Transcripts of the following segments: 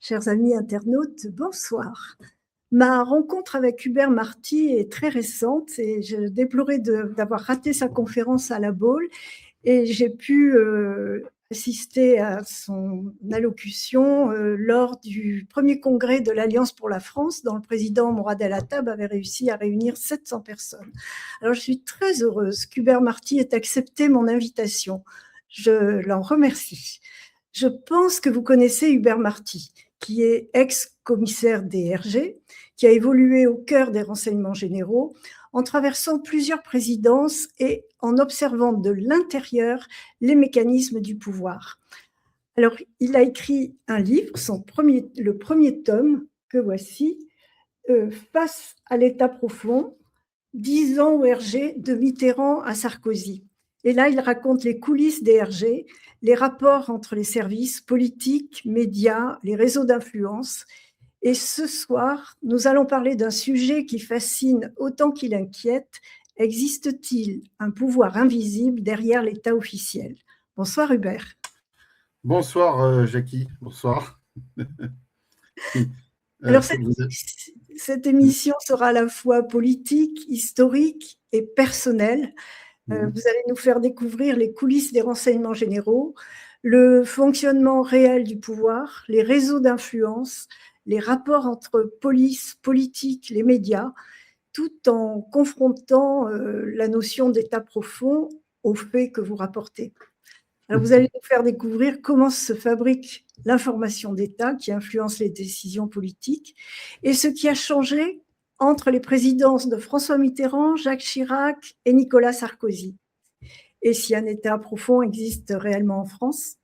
Chers amis internautes, bonsoir. Ma rencontre avec Hubert Marty est très récente et je déplorais d'avoir raté sa conférence à la Baule et j'ai pu assister à son allocution lors du premier congrès de l'Alliance pour la France, dont le président Mourad El Hattab avait réussi à réunir 700 personnes. Alors je suis très heureuse qu'Hubert Marty ait accepté mon invitation. Je l'en remercie. Je pense que vous connaissez Hubert Marty, qui est ex-commissaire DRG, qui a évolué au cœur des renseignements généraux, en traversant plusieurs présidences et en observant de l'intérieur les mécanismes du pouvoir. Alors, il a écrit un livre, le premier tome, que voici, Face à l'État profond, 10 ans au RG, de Mitterrand à Sarkozy. Et là, il raconte les coulisses des RG, les rapports entre les services politiques, médias, les réseaux d'influence. Et ce soir, nous allons parler d'un sujet qui fascine autant qu'il inquiète. Existe-t-il un pouvoir invisible derrière l'État officiel? Bonsoir Hubert. Bonsoir Jackie, bonsoir. Alors cette émission sera à la fois politique, historique et personnelle. Vous allez nous faire découvrir les coulisses des renseignements généraux, le fonctionnement réel du pouvoir, les réseaux d'influence, les rapports entre police, politique, les médias, tout en confrontant la notion d'État profond aux faits que vous rapportez. Alors vous allez nous faire découvrir comment se fabrique l'information d'État qui influence les décisions politiques et ce qui a changé entre les présidences de François Mitterrand, Jacques Chirac et Nicolas Sarkozy. Et si un État profond existe réellement en France.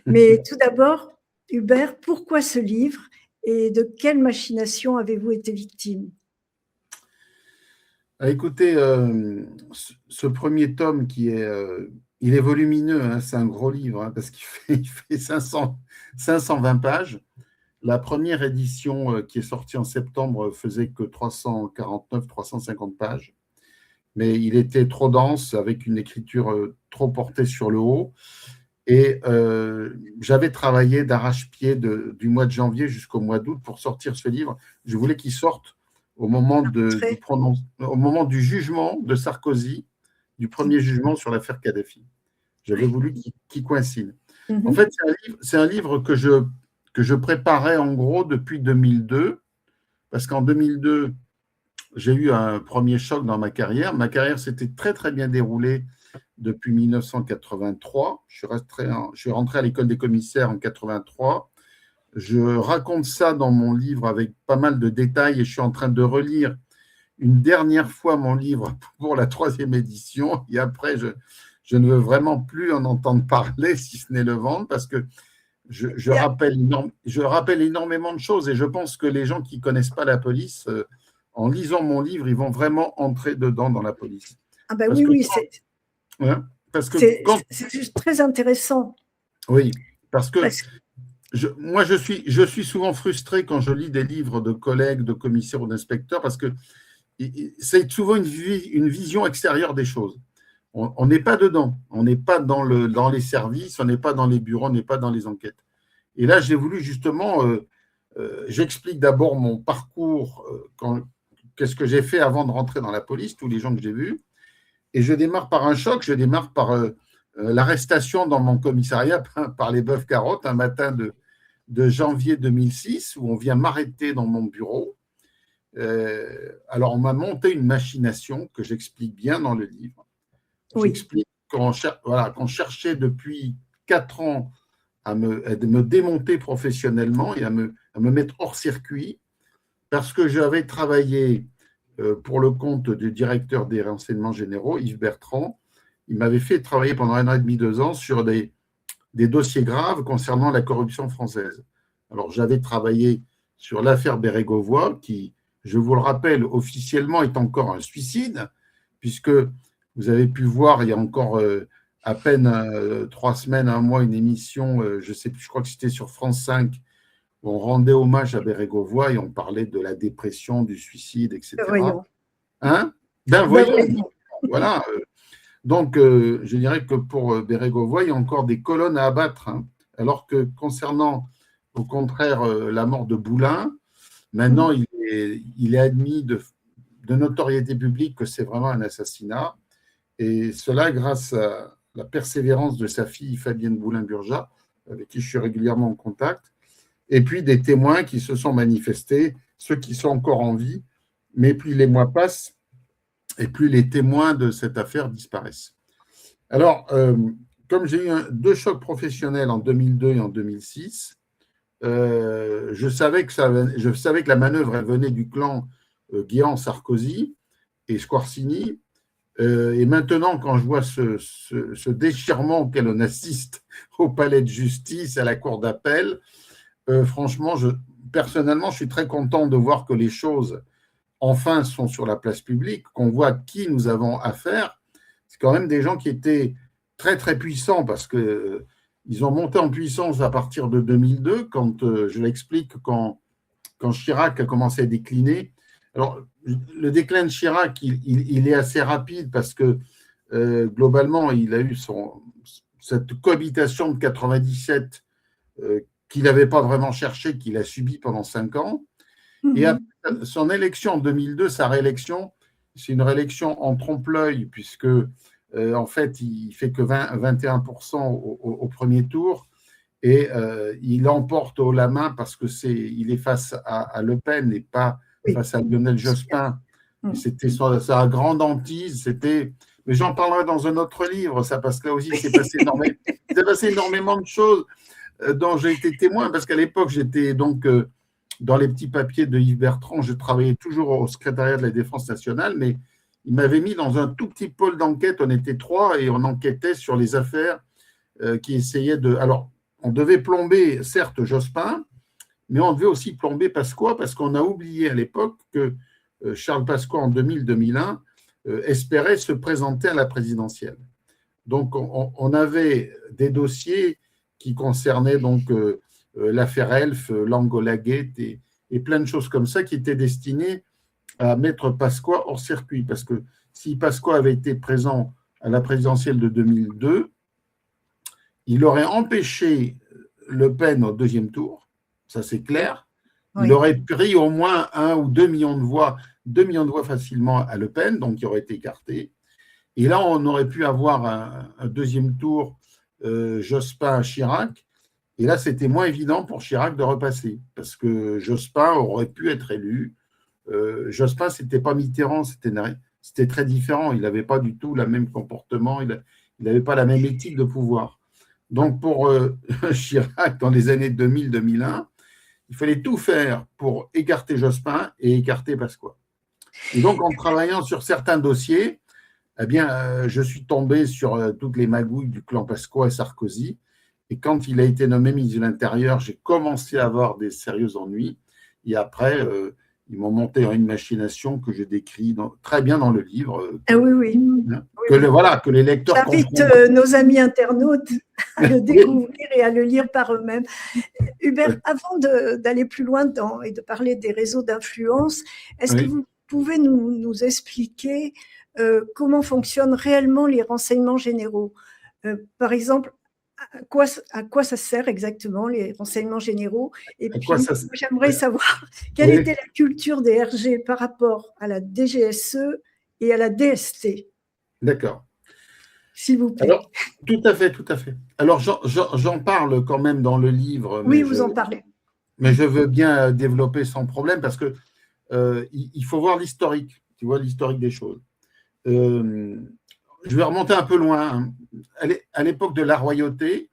Mais tout d'abord, Hubert, pourquoi ce livre et de quelle machination avez-vous été victime? Écoutez, ce premier tome il est volumineux, hein, c'est un gros livre, hein, parce qu'il fait 520 pages. La première édition qui est sortie en septembre faisait que 349-350 pages. Mais il était trop dense, avec une écriture trop portée sur le haut. Et j'avais travaillé d'arrache-pied du mois de janvier jusqu'au mois d'août pour sortir ce livre. Je voulais qu'il sorte au moment du jugement de Sarkozy, du premier jugement sur l'affaire Kadhafi. J'avais voulu qu'il coïncide. En fait, c'est un livre que je préparais en gros depuis 2002, parce qu'en 2002, j'ai eu un premier choc dans ma carrière. Ma carrière s'était très, très bien déroulée depuis 1983. Je suis rentré à l'école des commissaires en 1983. Je raconte ça dans mon livre avec pas mal de détails et je suis en train de relire une dernière fois mon livre pour la 3e édition. Et après, je ne veux vraiment plus en entendre parler, si ce n'est le vendre, parce que je rappelle énormément de choses et je pense que les gens qui ne connaissent pas la police, en lisant mon livre, ils vont vraiment entrer dedans dans la police. Ah ben oui, c'est juste très intéressant. Oui, parce que moi, je suis souvent frustré quand je lis des livres de collègues, de commissaires ou d'inspecteurs, parce que c'est souvent une vision extérieure des choses. On n'est pas dedans, on n'est pas dans les services, on n'est pas dans les bureaux, on n'est pas dans les enquêtes. Et là, j'ai voulu justement, j'explique d'abord mon parcours, qu'est-ce que j'ai fait avant de rentrer dans la police, tous les gens que j'ai vus. Et je démarre par un choc, je démarre par l'arrestation dans mon commissariat par les bœufs carottes un matin de janvier 2006, où on vient m'arrêter dans mon bureau. Alors, on m'a monté une machination que j'explique bien dans le livre. J'explique qu'on cherchait depuis 4 ans à me démonter professionnellement et à me mettre hors circuit parce que j'avais travaillé pour le compte du directeur des renseignements généraux, Yves Bertrand. Il m'avait fait travailler pendant 1 an et demi, 2 ans sur des dossiers graves concernant la corruption française. Alors, j'avais travaillé sur l'affaire Bérégovoy, qui, je vous le rappelle, officiellement est encore un suicide, puisque vous avez pu voir il y a encore à peine 3 semaines, 1 mois, une émission, je crois que c'était sur France 5, où on rendait hommage à Bérégovoy et on parlait de la dépression, du suicide, etc. Voyons. Hein? Ben voyons. Voilà. Donc, je dirais que pour Bérégovoy, il y a encore des colonnes à abattre, hein, alors que concernant au contraire la mort de Boulin. Maintenant, il est admis de notoriété publique que c'est vraiment un assassinat. Et cela grâce à la persévérance de sa fille Fabienne Boulin-Burja, avec qui je suis régulièrement en contact, et puis des témoins qui se sont manifestés, ceux qui sont encore en vie, mais plus les mois passent, et plus les témoins de cette affaire disparaissent. Alors, comme j'ai eu 2 chocs professionnels en 2002 et en 2006, je savais que la manœuvre elle venait du clan Guéant, Sarkozy et Squarcini. Et maintenant, quand je vois ce déchirement auquel on assiste au palais de justice, à la cour d'appel, franchement, personnellement, je suis très content de voir que les choses, enfin, sont sur la place publique, qu'on voit à qui nous avons affaire. C'est quand même des gens qui étaient très, très puissants parce qu'ils ont monté en puissance à partir de 2002, quand, je l'explique, quand Chirac a commencé à décliner. Alors, le déclin de Chirac, il est assez rapide parce que globalement, il a eu cette cohabitation de 97 qu'il n'avait pas vraiment cherché, qu'il a subi pendant 5 ans. Et après, son élection en 2002, sa réélection, c'est une réélection en trompe-l'œil, puisque en fait, il fait que 21% au premier tour, et il emporte haut la main parce que il est face à Le Pen et pas face à Lionel Jospin. C'était sa grande hantise, mais j'en parlerai dans un autre livre, ça, parce que là aussi, il s'est passé énormément de choses dont j'ai été témoin, parce qu'à l'époque, j'étais donc dans les petits papiers de Yves Bertrand, je travaillais toujours au secrétariat de la Défense nationale, mais il m'avait mis dans un tout petit pôle d'enquête, on était 3, et on enquêtait sur les affaires qui essayaient de… Alors, on devait plomber, certes, Jospin, mais on devait aussi plomber Pasqua, parce qu'on a oublié à l'époque que Charles Pasqua, en 2000-2001, espérait se présenter à la présidentielle. Donc, on avait des dossiers qui concernaient donc l'affaire Elf, l'Angola Gate et plein de choses comme ça qui étaient destinées à mettre Pasqua hors circuit. Parce que si Pasqua avait été présent à la présidentielle de 2002, il aurait empêché Le Pen au 2e tour, ça c'est clair. Oui. Il aurait pris au moins 1 ou 2 millions de voix, 2 millions de voix facilement à Le Pen, donc il aurait été écarté. Et là, on aurait pu avoir un 2e tour Jospin-Chirac. Et là, c'était moins évident pour Chirac de repasser, parce que Jospin aurait pu être élu. Jospin, ce n'était pas Mitterrand, c'était très différent. Il n'avait pas du tout le même comportement, il n'avait pas la même éthique de pouvoir. Donc, pour Chirac, dans les années 2000-2001, il fallait tout faire pour écarter Jospin et écarter Pasqua. Et donc, en travaillant sur certains dossiers, eh bien, je suis tombé sur toutes les magouilles du clan Pasqua et Sarkozy. Et quand il a été nommé ministre de l'Intérieur, j'ai commencé à avoir des sérieux ennuis. Et après, ils m'ont monté une machination que je décris très bien dans le livre. Ah oui, oui. Hein, que les lecteurs… J'invite nos amis internautes à le découvrir et à le lire par eux-mêmes. Hubert, avant d'aller plus loin et de parler des réseaux d'influence, est-ce que vous pouvez nous expliquer comment fonctionnent réellement les renseignements généraux? Par exemple, à quoi ça sert exactement, les renseignements généraux? Et puis, j'aimerais savoir quelle était la culture des RG par rapport à la DGSE et à la DST. D'accord. S'il vous plaît. Alors, tout à fait, tout à fait. Alors, j'en parle quand même dans le livre. Oui, vous en parlez. Mais je veux bien développer sans problème parce que il faut voir l'historique, tu vois, l'historique des choses. Je vais remonter un peu loin. À l'époque de la royauté,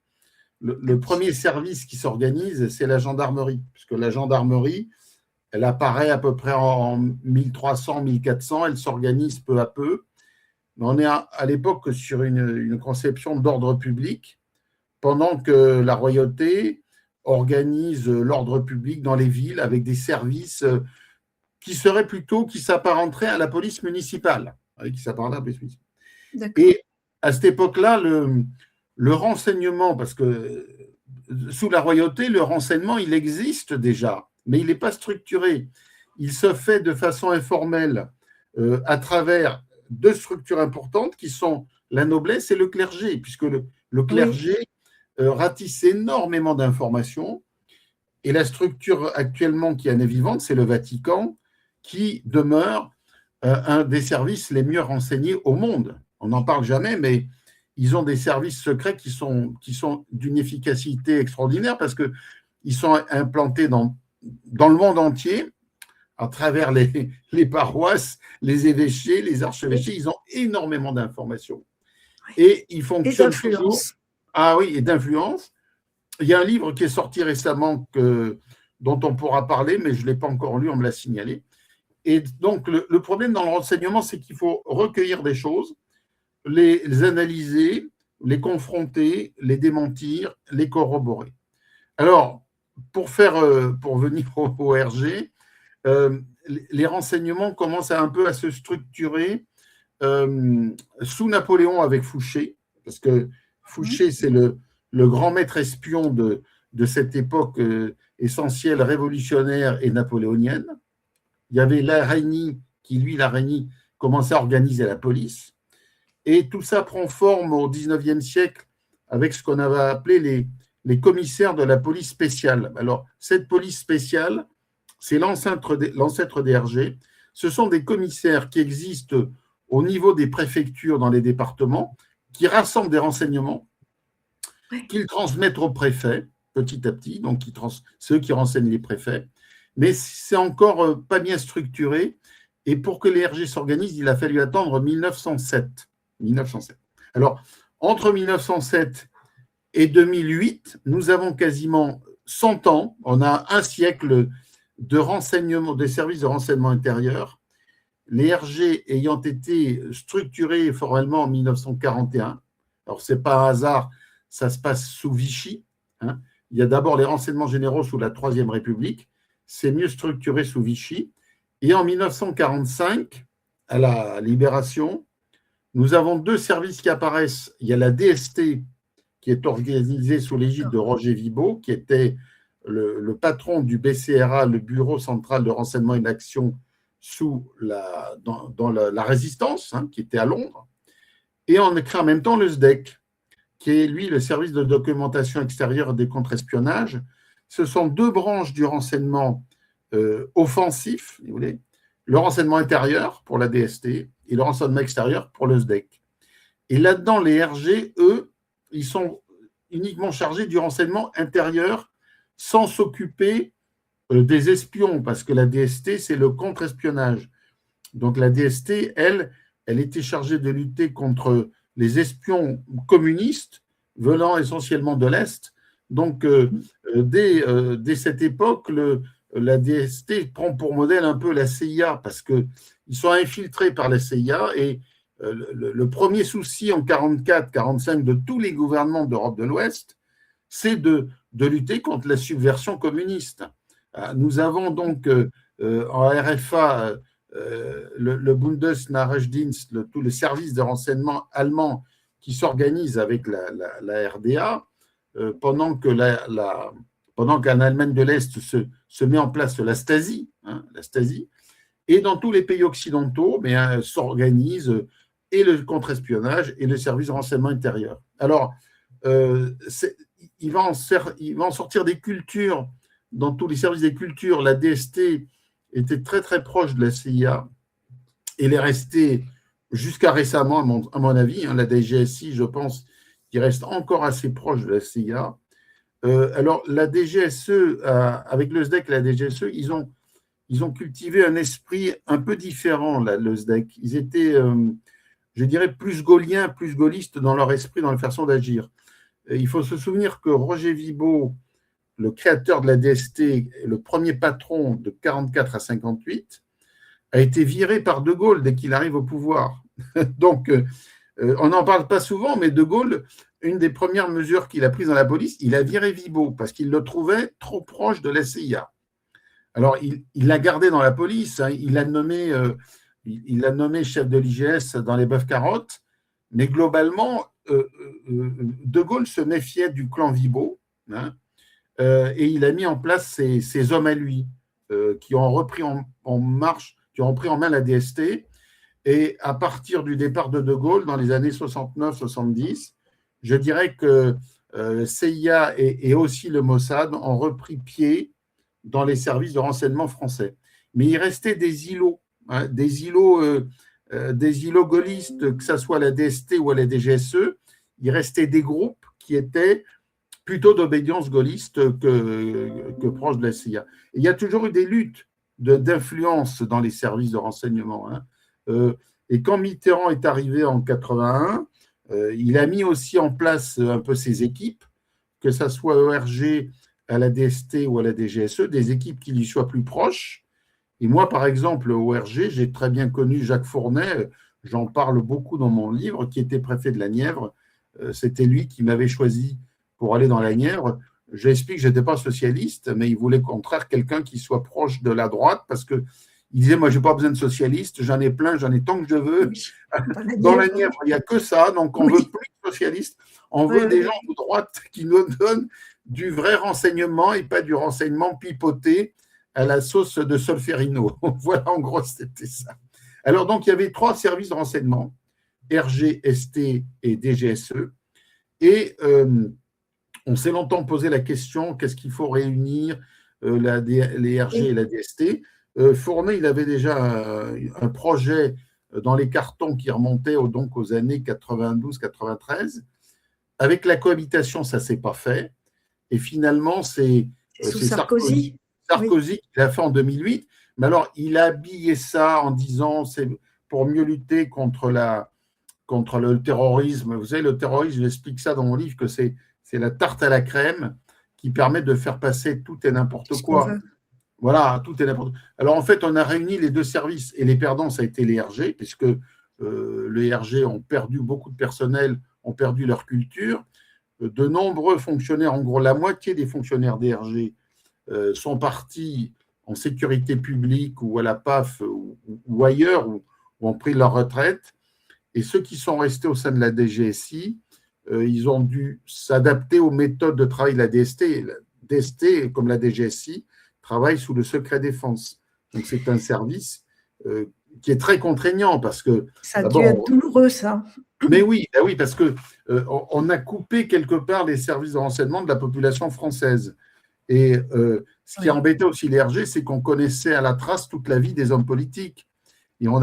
le premier service qui s'organise, c'est la gendarmerie, puisque la gendarmerie, elle apparaît à peu près en 1300, 1400, elle s'organise peu à peu. Mais on est à l'époque sur une conception d'ordre public, pendant que la royauté organise l'ordre public dans les villes avec des services qui s'apparenteraient à la police municipale. Et à cette époque-là, le renseignement, parce que sous la royauté, le renseignement, il existe déjà, mais il n'est pas structuré. Il se fait de façon informelle à travers 2 structures importantes qui sont la noblesse et le clergé, puisque le clergé ratisse énormément d'informations Et la structure actuellement qui en est vivante, c'est le Vatican, qui demeure un des services les mieux renseignés au monde. On n'en parle jamais, mais ils ont des services secrets qui sont d'une efficacité extraordinaire parce qu'ils sont implantés dans le monde entier, à travers les paroisses, les évêchés, les archevêchés. Ils ont énormément d'informations. Et ils fonctionnent toujours. Ah oui, et d'influence. Il y a un livre qui est sorti récemment dont on pourra parler, mais je ne l'ai pas encore lu, on me l'a signalé. Et donc, le problème dans le renseignement, c'est qu'il faut recueillir des choses, les analyser, les confronter, les démentir, les corroborer. Alors, pour venir au RG, les renseignements commencent un peu à se structurer sous Napoléon avec Fouché, parce que Fouché, c'est le grand maître espion de cette époque essentielle, révolutionnaire et napoléonienne. Il y avait Larénie qui, lui, Larénie, commençait à organiser la police. Et tout ça prend forme au XIXe siècle avec ce qu'on avait appelé les commissaires de la police spéciale. Alors, cette police spéciale, c'est l'ancêtre des RG. Ce sont des commissaires qui existent au niveau des préfectures dans les départements, qui rassemblent des renseignements, qu'ils transmettent aux préfets petit à petit, donc ceux qui renseignent les préfets. Mais c'est encore pas bien structuré. Et pour que les RG s'organisent, il a fallu attendre 1907. Alors, entre 1907 et 2008, nous avons quasiment 100 ans. On a un siècle de renseignement, des services de renseignement intérieur. Les RG ayant été structurés formellement en 1941. Alors, ce n'est pas un hasard, ça se passe sous Vichy. Hein. Il y a d'abord les renseignements généraux sous la Troisième République. C'est mieux structuré sous Vichy. Et en 1945, à la Libération, nous avons deux services qui apparaissent. Il y a la DST, qui est organisée sous l'égide de Roger Vibeau, qui était le patron du BCRA, le Bureau central de renseignement et d'action dans la Résistance, hein, qui était à Londres. Et on crée en même temps le SDEC, qui est, lui, le service de documentation extérieure des contre-espionnages. Ce sont deux branches du renseignement offensif, si vous voulez, le renseignement intérieur pour la DST et le renseignement extérieur pour le SDEC. Et là-dedans, les RG, eux, ils sont uniquement chargés du renseignement intérieur sans s'occuper des espions, parce que la DST, c'est le contre-espionnage. Donc la DST, elle était chargée de lutter contre les espions communistes venant essentiellement de l'Est. Donc, dès cette époque, la DST prend pour modèle un peu la CIA parce qu'ils sont infiltrés par la CIA et le premier souci en 1944-1945 de tous les gouvernements d'Europe de l'Ouest, c'est de lutter contre la subversion communiste. Nous avons donc en RFA le Bundesnachrichtendienst, tout le service de renseignement allemand qui s'organise avec la RDA, pendant qu'en Allemagne de l'Est se met en place la Stasi, et dans tous les pays occidentaux s'organisent et le contre-espionnage et le service de renseignement intérieur. Alors, il va en sortir des cultures, dans tous les services des cultures. La DST était très très proche de la CIA et elle est restée jusqu'à récemment, à mon avis, la DGSI, je pense, qui reste encore assez proche de la CIA. Alors, la DGSE, avec le SDEC et la DGSE, ils ont cultivé un esprit un peu différent, le SDEC. Ils étaient, je dirais, plus gaulliens, plus gaullistes dans leur esprit, dans leur façon d'agir. Il faut se souvenir que Roger Vibeau, le créateur de la DST, le premier patron de 1944 à 1958, a été viré par De Gaulle dès qu'il arrive au pouvoir. Donc, on n'en parle pas souvent, mais De Gaulle, une des premières mesures qu'il a prises dans la police, il a viré Vibeau parce qu'il le trouvait trop proche de la CIA. Alors, il l'a gardé dans la police, hein, il l'a nommé chef de l'IGS dans les bœufs carottes, mais globalement, De Gaulle se méfiait du clan Vibeau, hein, et il a mis en place ses hommes à lui qui ont repris en marche, qui ont pris en main la DST. Et à partir du départ de De Gaulle, dans les années 69-70, je dirais que CIA et aussi le Mossad ont repris pied dans les services de renseignement français. Mais il restait des îlots, hein, des îlots gaullistes, que ce soit la DST ou la DGSE. Il restait des groupes qui étaient plutôt d'obédience gaulliste que proche de la CIA. Et il y a toujours eu des luttes d'influence dans les services de renseignement. Hein. Et quand Mitterrand est arrivé en 81, il a mis aussi en place un peu ses équipes, que ce soit ERG, à la DST ou à la DGSE, des équipes qui lui soient plus proches. Et moi, par exemple, au ORG, j'ai très bien connu Jacques Fournet, j'en parle beaucoup dans mon livre, qui était préfet de la Nièvre. C'était lui qui m'avait choisi pour aller dans la Nièvre. J'explique que je n'étais pas socialiste, mais il voulait au contraire quelqu'un qui soit proche de la droite, parce qu'il disait, moi, je n'ai pas besoin de socialiste, j'en ai plein, j'en ai tant que je veux. Oui, dans la Nièvre, il n'y a que ça, donc on ne veut plus de socialistes, on veut des gens de droite qui nous donnent du vrai renseignement et pas du renseignement pipoté à la sauce de Solferino. Voilà, en gros, c'était ça. Alors, donc, il y avait 3 services de renseignement, RG, ST et DGSE, et on s'est longtemps posé la question, qu'est-ce qu'il faut réunir les RG et la DST. Fournet, il avait déjà un projet dans les cartons qui remontait donc aux années 92-93. Avec la cohabitation, ça ne s'est pas fait. Et finalement, c'est Sarkozy qui l'a fait en 2008. Mais alors, il a habillé ça en disant c'est pour mieux lutter contre le terrorisme. Vous savez, le terrorisme, j'explique ça dans mon livre, que c'est la tarte à la crème qui permet de faire passer tout et n'importe quoi. Voilà, tout et n'importe quoi. Alors, en fait, on a réuni les 2 services. Et les perdants, ça a été les RG, puisque les RG ont perdu beaucoup de personnel, ont perdu leur culture. De nombreux fonctionnaires, en gros, la moitié des fonctionnaires des RG sont partis en sécurité publique ou à la PAF ou ailleurs, ou ont pris leur retraite. Et ceux qui sont restés au sein de la DGSI, ils ont dû s'adapter aux méthodes de travail de la DST. La DST, comme la DGSI, travaille sous le secret défense. Donc, c'est un service qui est très contraignant parce que… Ça a dû être douloureux, ça. Mais oui, parce qu'on a coupé quelque part les services de renseignement de la population française. Et ce qui a embêté aussi les RG, c'est qu'on connaissait à la trace toute la vie des hommes politiques. Et on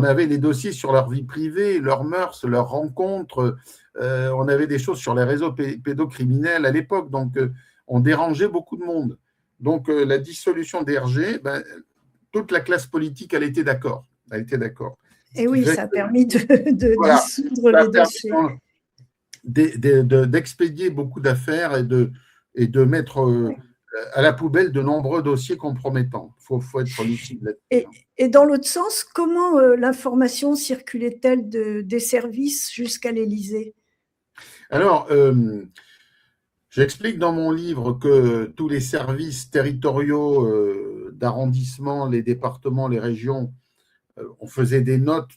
avait les dossiers sur leur vie privée, leurs mœurs, leurs rencontres. On avait des choses sur les réseaux pédocriminels à l'époque. Donc, on dérangeait beaucoup de monde. Donc, la dissolution des RG, toute la classe politique, elle était d'accord. Et oui, ça a permis de dissoudre les dossiers. D'expédier beaucoup d'affaires et de mettre à la poubelle de nombreux dossiers compromettants. Il faut être lucide là-dessus. Et dans l'autre sens, comment l'information circulait-elle des services jusqu'à l'Élysée? Alors, j'explique dans mon livre que tous les services territoriaux d'arrondissement, les départements, les régions, on faisait des notes.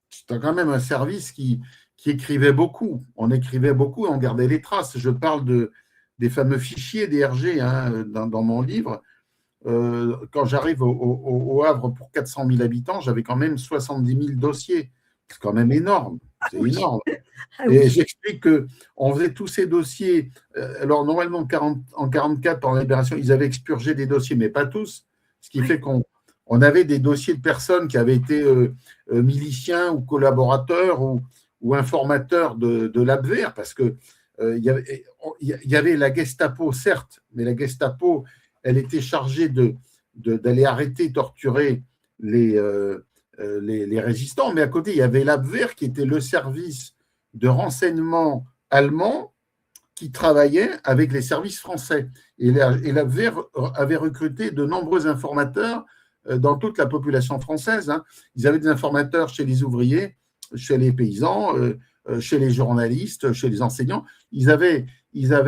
C'était quand même un service qui écrivait beaucoup. On écrivait beaucoup et on gardait les traces. Je parle des fameux fichiers des RG dans mon livre. Quand j'arrive au Havre pour 400 000 habitants, j'avais quand même 70 000 dossiers. C'est quand même énorme. C'est énorme. Et j'explique qu'on faisait tous ces dossiers. Alors, normalement, en 1944, pendant la libération, ils avaient expurgé des dossiers, mais pas tous. Ce qui fait qu'on avait des dossiers de personnes qui avaient été miliciens ou collaborateurs ou informateurs de l'Abwehr, parce que il y avait la Gestapo, certes, mais la Gestapo, elle était chargée d'aller arrêter, torturer les résistants, mais à côté, il y avait l'Abwehr qui était le service de renseignement allemand qui travaillait avec les services français. Et l'Abwehr avait recruté de nombreux informateurs dans toute la population française. Hein. Ils avaient des informateurs chez les ouvriers, chez les paysans, chez les journalistes, chez les enseignants. Ils avaient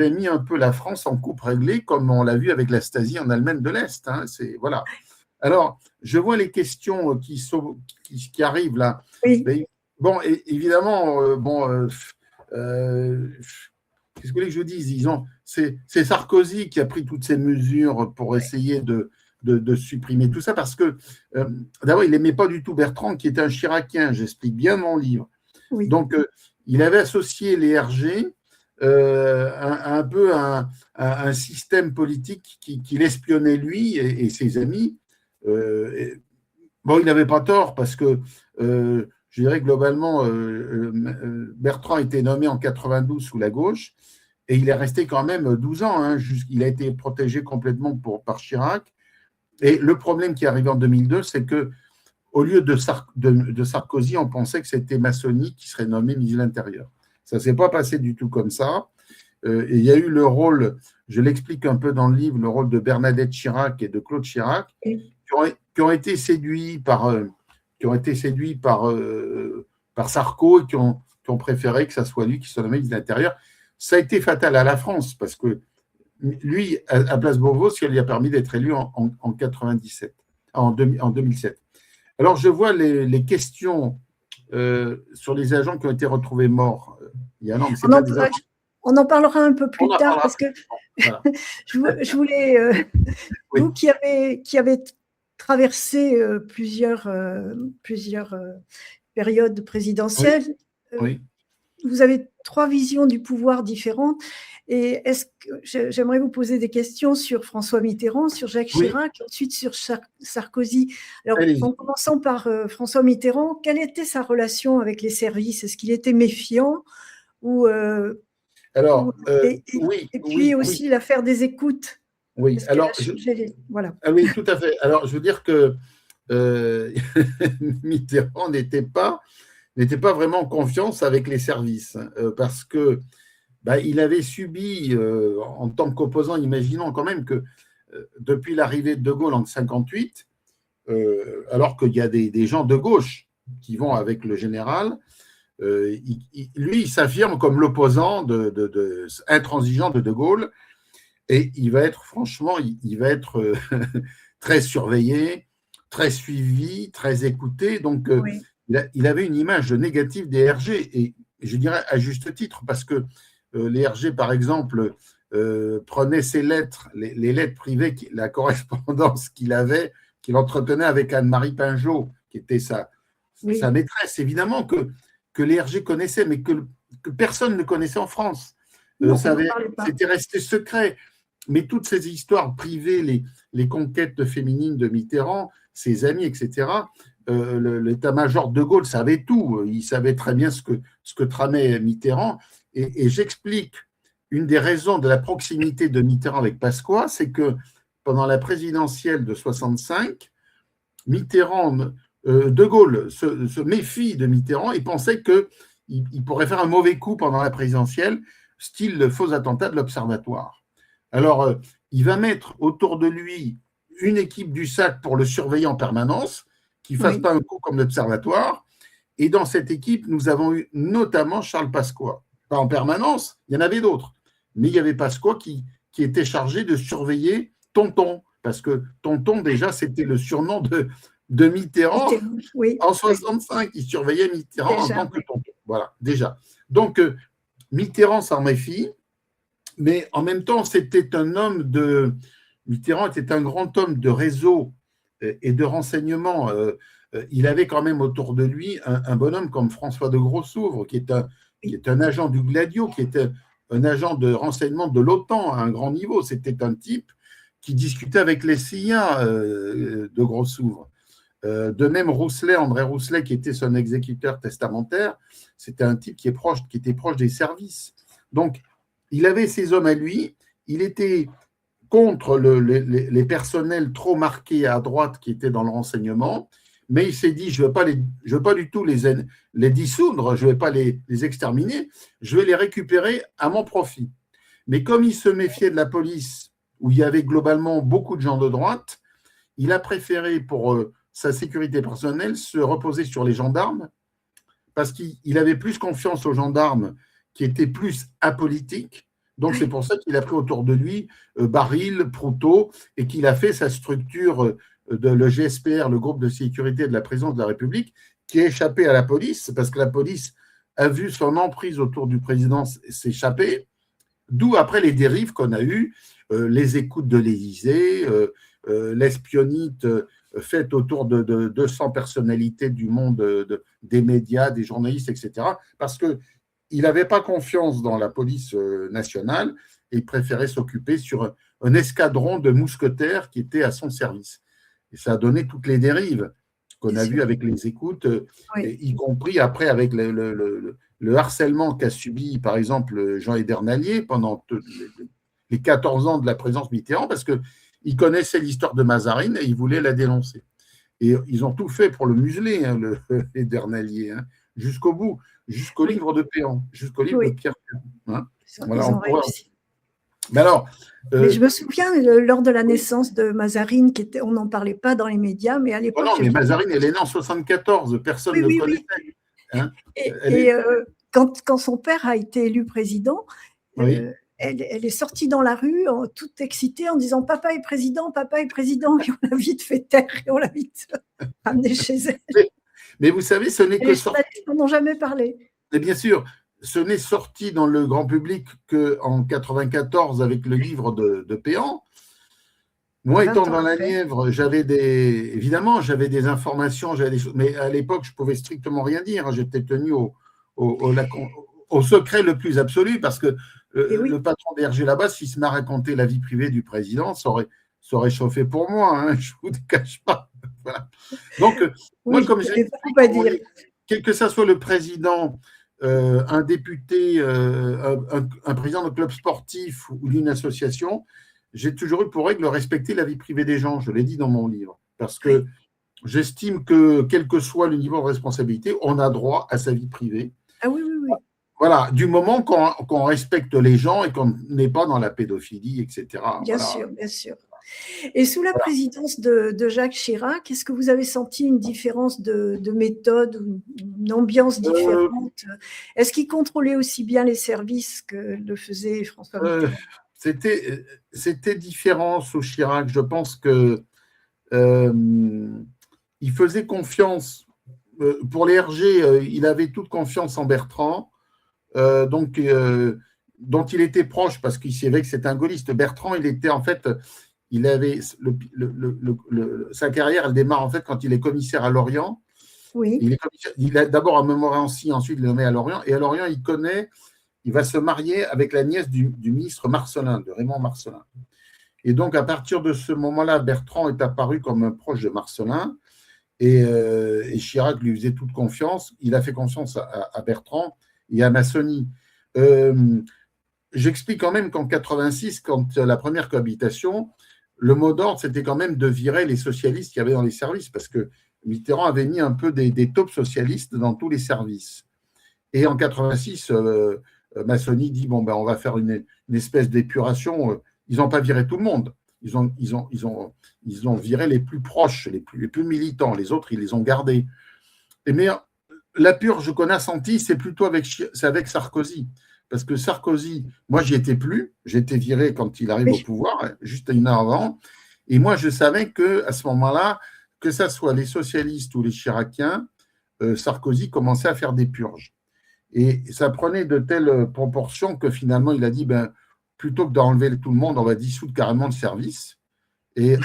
mis un peu la France en coupe réglée, comme on l'a vu avec la Stasi en Allemagne de l'Est. Hein. Voilà. Alors, je vois les questions qui arrivent là. Oui. Mais, bon, évidemment, qu'est-ce que vous voulez que je vous dise? C'est Sarkozy qui a pris toutes ces mesures pour essayer de supprimer tout ça, parce que d'abord, il n'aimait pas du tout Bertrand, qui était un Chiracien, j'explique bien dans mon livre. Oui. Donc, il avait associé les RG un peu un système politique qui l'espionnait lui et ses amis. Bon, il n'avait pas tort parce que je dirais globalement, Bertrand a été nommé en 92 sous la gauche et il est resté quand même 12 ans. Hein, il a été protégé complètement par Chirac. Et le problème qui est arrivé en 2002, c'est que au lieu de Sarkozy, on pensait que c'était Massoni qui serait nommé ministre de l'Intérieur. Ça ne s'est pas passé du tout comme ça. Et il y a eu le rôle, je l'explique un peu dans le livre, le rôle de Bernadette Chirac et de Claude Chirac, qui ont été séduits par Sarko et qui ont préféré que ça soit lui qui soit nommé ministre de l'Intérieur. Ça a été fatal à la France parce que lui, à Place Beauvau, ça lui a permis d'être élu en 2007. Alors, je vois les questions sur les agents qui ont été retrouvés morts. On en parlera un peu plus tard parce que voilà. je voulais, oui. Vous qui avez traversé plusieurs périodes présidentielles, oui. Vous avez 3 visions du pouvoir différentes. Et j'aimerais vous poser des questions sur François Mitterrand, sur Jacques Chirac, ensuite sur Sarkozy. Alors, en commençant par François Mitterrand, quelle était sa relation avec les services? Est-ce qu'il était méfiant ou et puis aussi l'affaire des écoutes. Oui, alors voilà. Oui, tout à fait. Alors, je veux dire que Mitterrand n'était pas vraiment en confiance avec les services parce que il avait subi, en tant qu'opposant, imaginons quand même que depuis l'arrivée de Gaulle en 1958, alors qu'il y a des gens de gauche qui vont avec le général, lui, il s'affirme comme l'opposant intransigeant de Gaulle et il va être, franchement, il va être très surveillé, très suivi, très écouté. Donc, il avait une image négative des RG et je dirais à juste titre parce que les RG, par exemple, prenaient ses lettres, les lettres privées, la correspondance qu'il entretenait avec Anne-Marie Pinjot, qui était sa maîtresse. Évidemment que les RG connaissaient, mais que personne ne connaissait en France. C'était resté secret. Mais toutes ces histoires privées, les conquêtes féminines de Mitterrand, ses amis, etc., l'état-major de Gaulle savait tout. Il savait très bien ce que tramait Mitterrand. Et j'explique une des raisons de la proximité de Mitterrand avec Pasqua, c'est que pendant la présidentielle de 65, De Gaulle se méfie de Mitterrand et pensait qu'il pourrait faire un mauvais coup pendant la présidentielle, style le faux attentat de l'Observatoire. Alors, il va mettre autour de lui une équipe du SAC pour le surveiller en permanence, qu'il ne fasse pas un coup comme l'Observatoire. Et dans cette équipe, nous avons eu notamment Charles Pasqua. Pas en permanence, il y en avait d'autres. Mais il y avait Pasqua qui était chargé de surveiller Tonton. Parce que Tonton, déjà, c'était le surnom de Mitterrand en 65. Il surveillait Mitterrand en tant que Tonton. Voilà, déjà. Donc, Mitterrand s'en méfie. Mais en même temps, Mitterrand était un grand homme de réseau et de renseignement. Il avait quand même autour de lui un bonhomme comme François de Grossouvre, qui est un agent du Gladio, qui était un agent de renseignement de l'OTAN à un grand niveau. C'était un type qui discutait avec les CIA de Grossouvre. De même, André Rousselet, qui était son exécuteur testamentaire, c'était un type qui était proche des services. Donc, il avait ses hommes à lui, il était contre les personnels trop marqués à droite qui étaient dans le renseignement, mais il s'est dit, je ne veux pas du tout les dissoudre, je ne vais pas les exterminer, je vais les récupérer à mon profit. Mais comme il se méfiait de la police, où il y avait globalement beaucoup de gens de droite, il a préféré, pour sa sécurité personnelle, se reposer sur les gendarmes, parce qu'il avait plus confiance aux gendarmes qui étaient plus apolitiques. Donc, c'est pour ça qu'il a pris autour de lui Baril, Proutot, et qu'il a fait sa structure le GSPR, le groupe de sécurité de la présidence de la République, qui a échappé à la police, parce que la police a vu son emprise autour du président s'échapper, d'où après les dérives qu'on a eues, les écoutes de l'Élysée, l'espionnite faite autour de 200 personnalités du monde des médias, des journalistes, etc. Parce que il n'avait pas confiance dans la police nationale et il préférait s'occuper sur un escadron de mousquetaires qui était à son service. Et ça a donné toutes les dérives qu'on a vues avec les écoutes, y compris après avec le harcèlement qu'a subi, par exemple, Jean Edernalier pendant les 14 ans de la présidence Mitterrand, parce qu'il connaissait l'histoire de Mazarine et il voulait la dénoncer. Et ils ont tout fait pour le museler, hein, Edernalier, hein, jusqu'au bout, jusqu'au livre de Péan, jusqu'au livre de Pierre Péan. Hein. Voilà, ils ont réussi. Mais alors, mais je me souviens, lors de la naissance de Mazarine, on n'en parlait pas dans les médias, mais à l'époque… non, mais Mazarine, elle est née en 1974, personne ne connaissait. Hein. Quand son père a été élu président, elle est sortie dans la rue, toute excitée, en disant « Papa est président », et on l'a vite fait taire, et on l'a vite amenée chez elle. Mais vous savez, ce n'est que sorti… Les journalistes n'en ont jamais parlé. Et bien sûr, ce n'est sorti dans le grand public qu'en 1994 avec le livre de Péan. Moi, étant dans la Nièvre, évidemment, j'avais des informations, mais à l'époque, je ne pouvais strictement rien dire. J'étais tenu au secret le plus absolu parce que le patron d'Hergé là-bas, s'il se m'a raconté la vie privée du président, ça aurait chauffé pour moi, hein, je ne vous cache pas. Voilà. Donc, moi, comme j'ai dit, quel que ça soit le président, un député, un président de club sportif ou d'une association, j'ai toujours eu pour règle de respecter la vie privée des gens, je l'ai dit dans mon livre, parce que j'estime que, quel que soit le niveau de responsabilité, on a droit à sa vie privée. Ah oui. Voilà, du moment qu'on respecte les gens et qu'on n'est pas dans la pédophilie, etc. Bien sûr. Et sous la présidence de Jacques Chirac, est-ce que vous avez senti une différence de méthode, une ambiance différente? Est-ce qu'il contrôlait aussi bien les services que le faisait François Mitterrand? C'était différent sous Chirac. Je pense que il faisait confiance. Pour les RG, il avait toute confiance en Bertrand, dont il était proche parce qu'il savait que c'était un gaulliste. Bertrand, il était en fait… Il avait sa carrière, elle démarre en fait quand il est commissaire à Lorient. Oui. Il est d'abord à Montmorency, ensuite il est nommé à Lorient. Et à Lorient, il va se marier avec la nièce du ministre Marcellin, de Raymond Marcellin. Et donc, à partir de ce moment-là, Bertrand est apparu comme un proche de Marcellin et Chirac lui faisait toute confiance. Il a fait confiance à Bertrand et à Massony. J'explique quand même qu'en 86, quand la première cohabitation, le mot d'ordre, c'était quand même de virer les socialistes qu'il y avait dans les services, parce que Mitterrand avait mis un peu des taupes socialistes dans tous les services. Et en 86, Massony dit bon, on va faire une espèce d'épuration. Ils n'ont pas viré tout le monde. Ils ont viré les plus proches, les plus militants. Les autres, ils les ont gardés. Mais la purge qu'on a sentie, c'est plutôt avec Sarkozy. Parce que Sarkozy, moi, j'y étais plus. J'étais viré quand il arrive au pouvoir, juste une heure avant. Et moi, je savais qu'à ce moment-là, que ce soit les socialistes ou les chiraciens, Sarkozy commençait à faire des purges. Et ça prenait de telles proportions que finalement, il a dit, plutôt que d'enlever tout le monde, on va dissoudre carrément le service. Et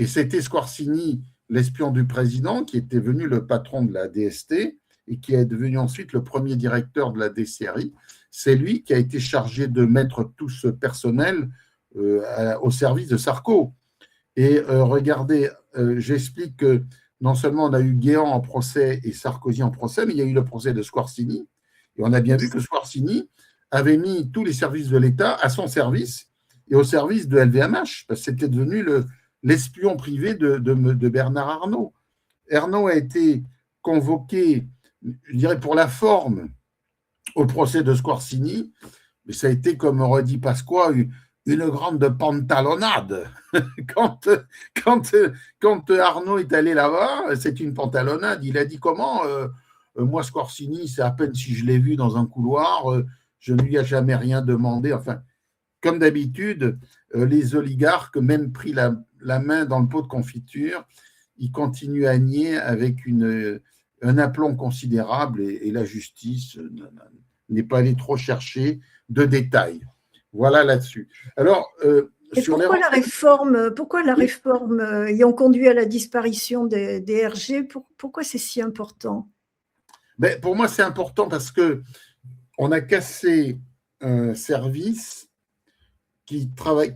c'était Squarcini, l'espion du président, qui était venu le patron de la DST et qui est devenu ensuite le premier directeur de la DCRI. C'est lui qui a été chargé de mettre tout ce personnel au service de Sarko. Et regardez, j'explique que non seulement on a eu Guéant en procès et Sarkozy en procès, mais il y a eu le procès de Squarcini. Et on a bien vu que Squarcini avait mis tous les services de l'État à son service et au service de LVMH, parce que c'était devenu l'espion privé de Bernard Arnault. Arnault a été convoqué, je dirais, pour la forme au procès de Squarcini, mais ça a été, comme aurait dit Pasqua, une grande pantalonnade. Quand Arnaud est allé là-bas, c'est une pantalonnade. Il a dit comment moi, Squarcini, c'est à peine si je l'ai vu dans un couloir, je ne lui ai jamais rien demandé. Enfin, comme d'habitude, les oligarques, même pris la main dans le pot de confiture, ils continuent à nier avec un aplomb considérable et la justice n'est pas allée trop chercher de détails. Voilà là-dessus. Alors, pourquoi la réforme ayant conduit à la disparition des RG, pourquoi c'est si important? Pour moi, c'est important parce que on a cassé un service qui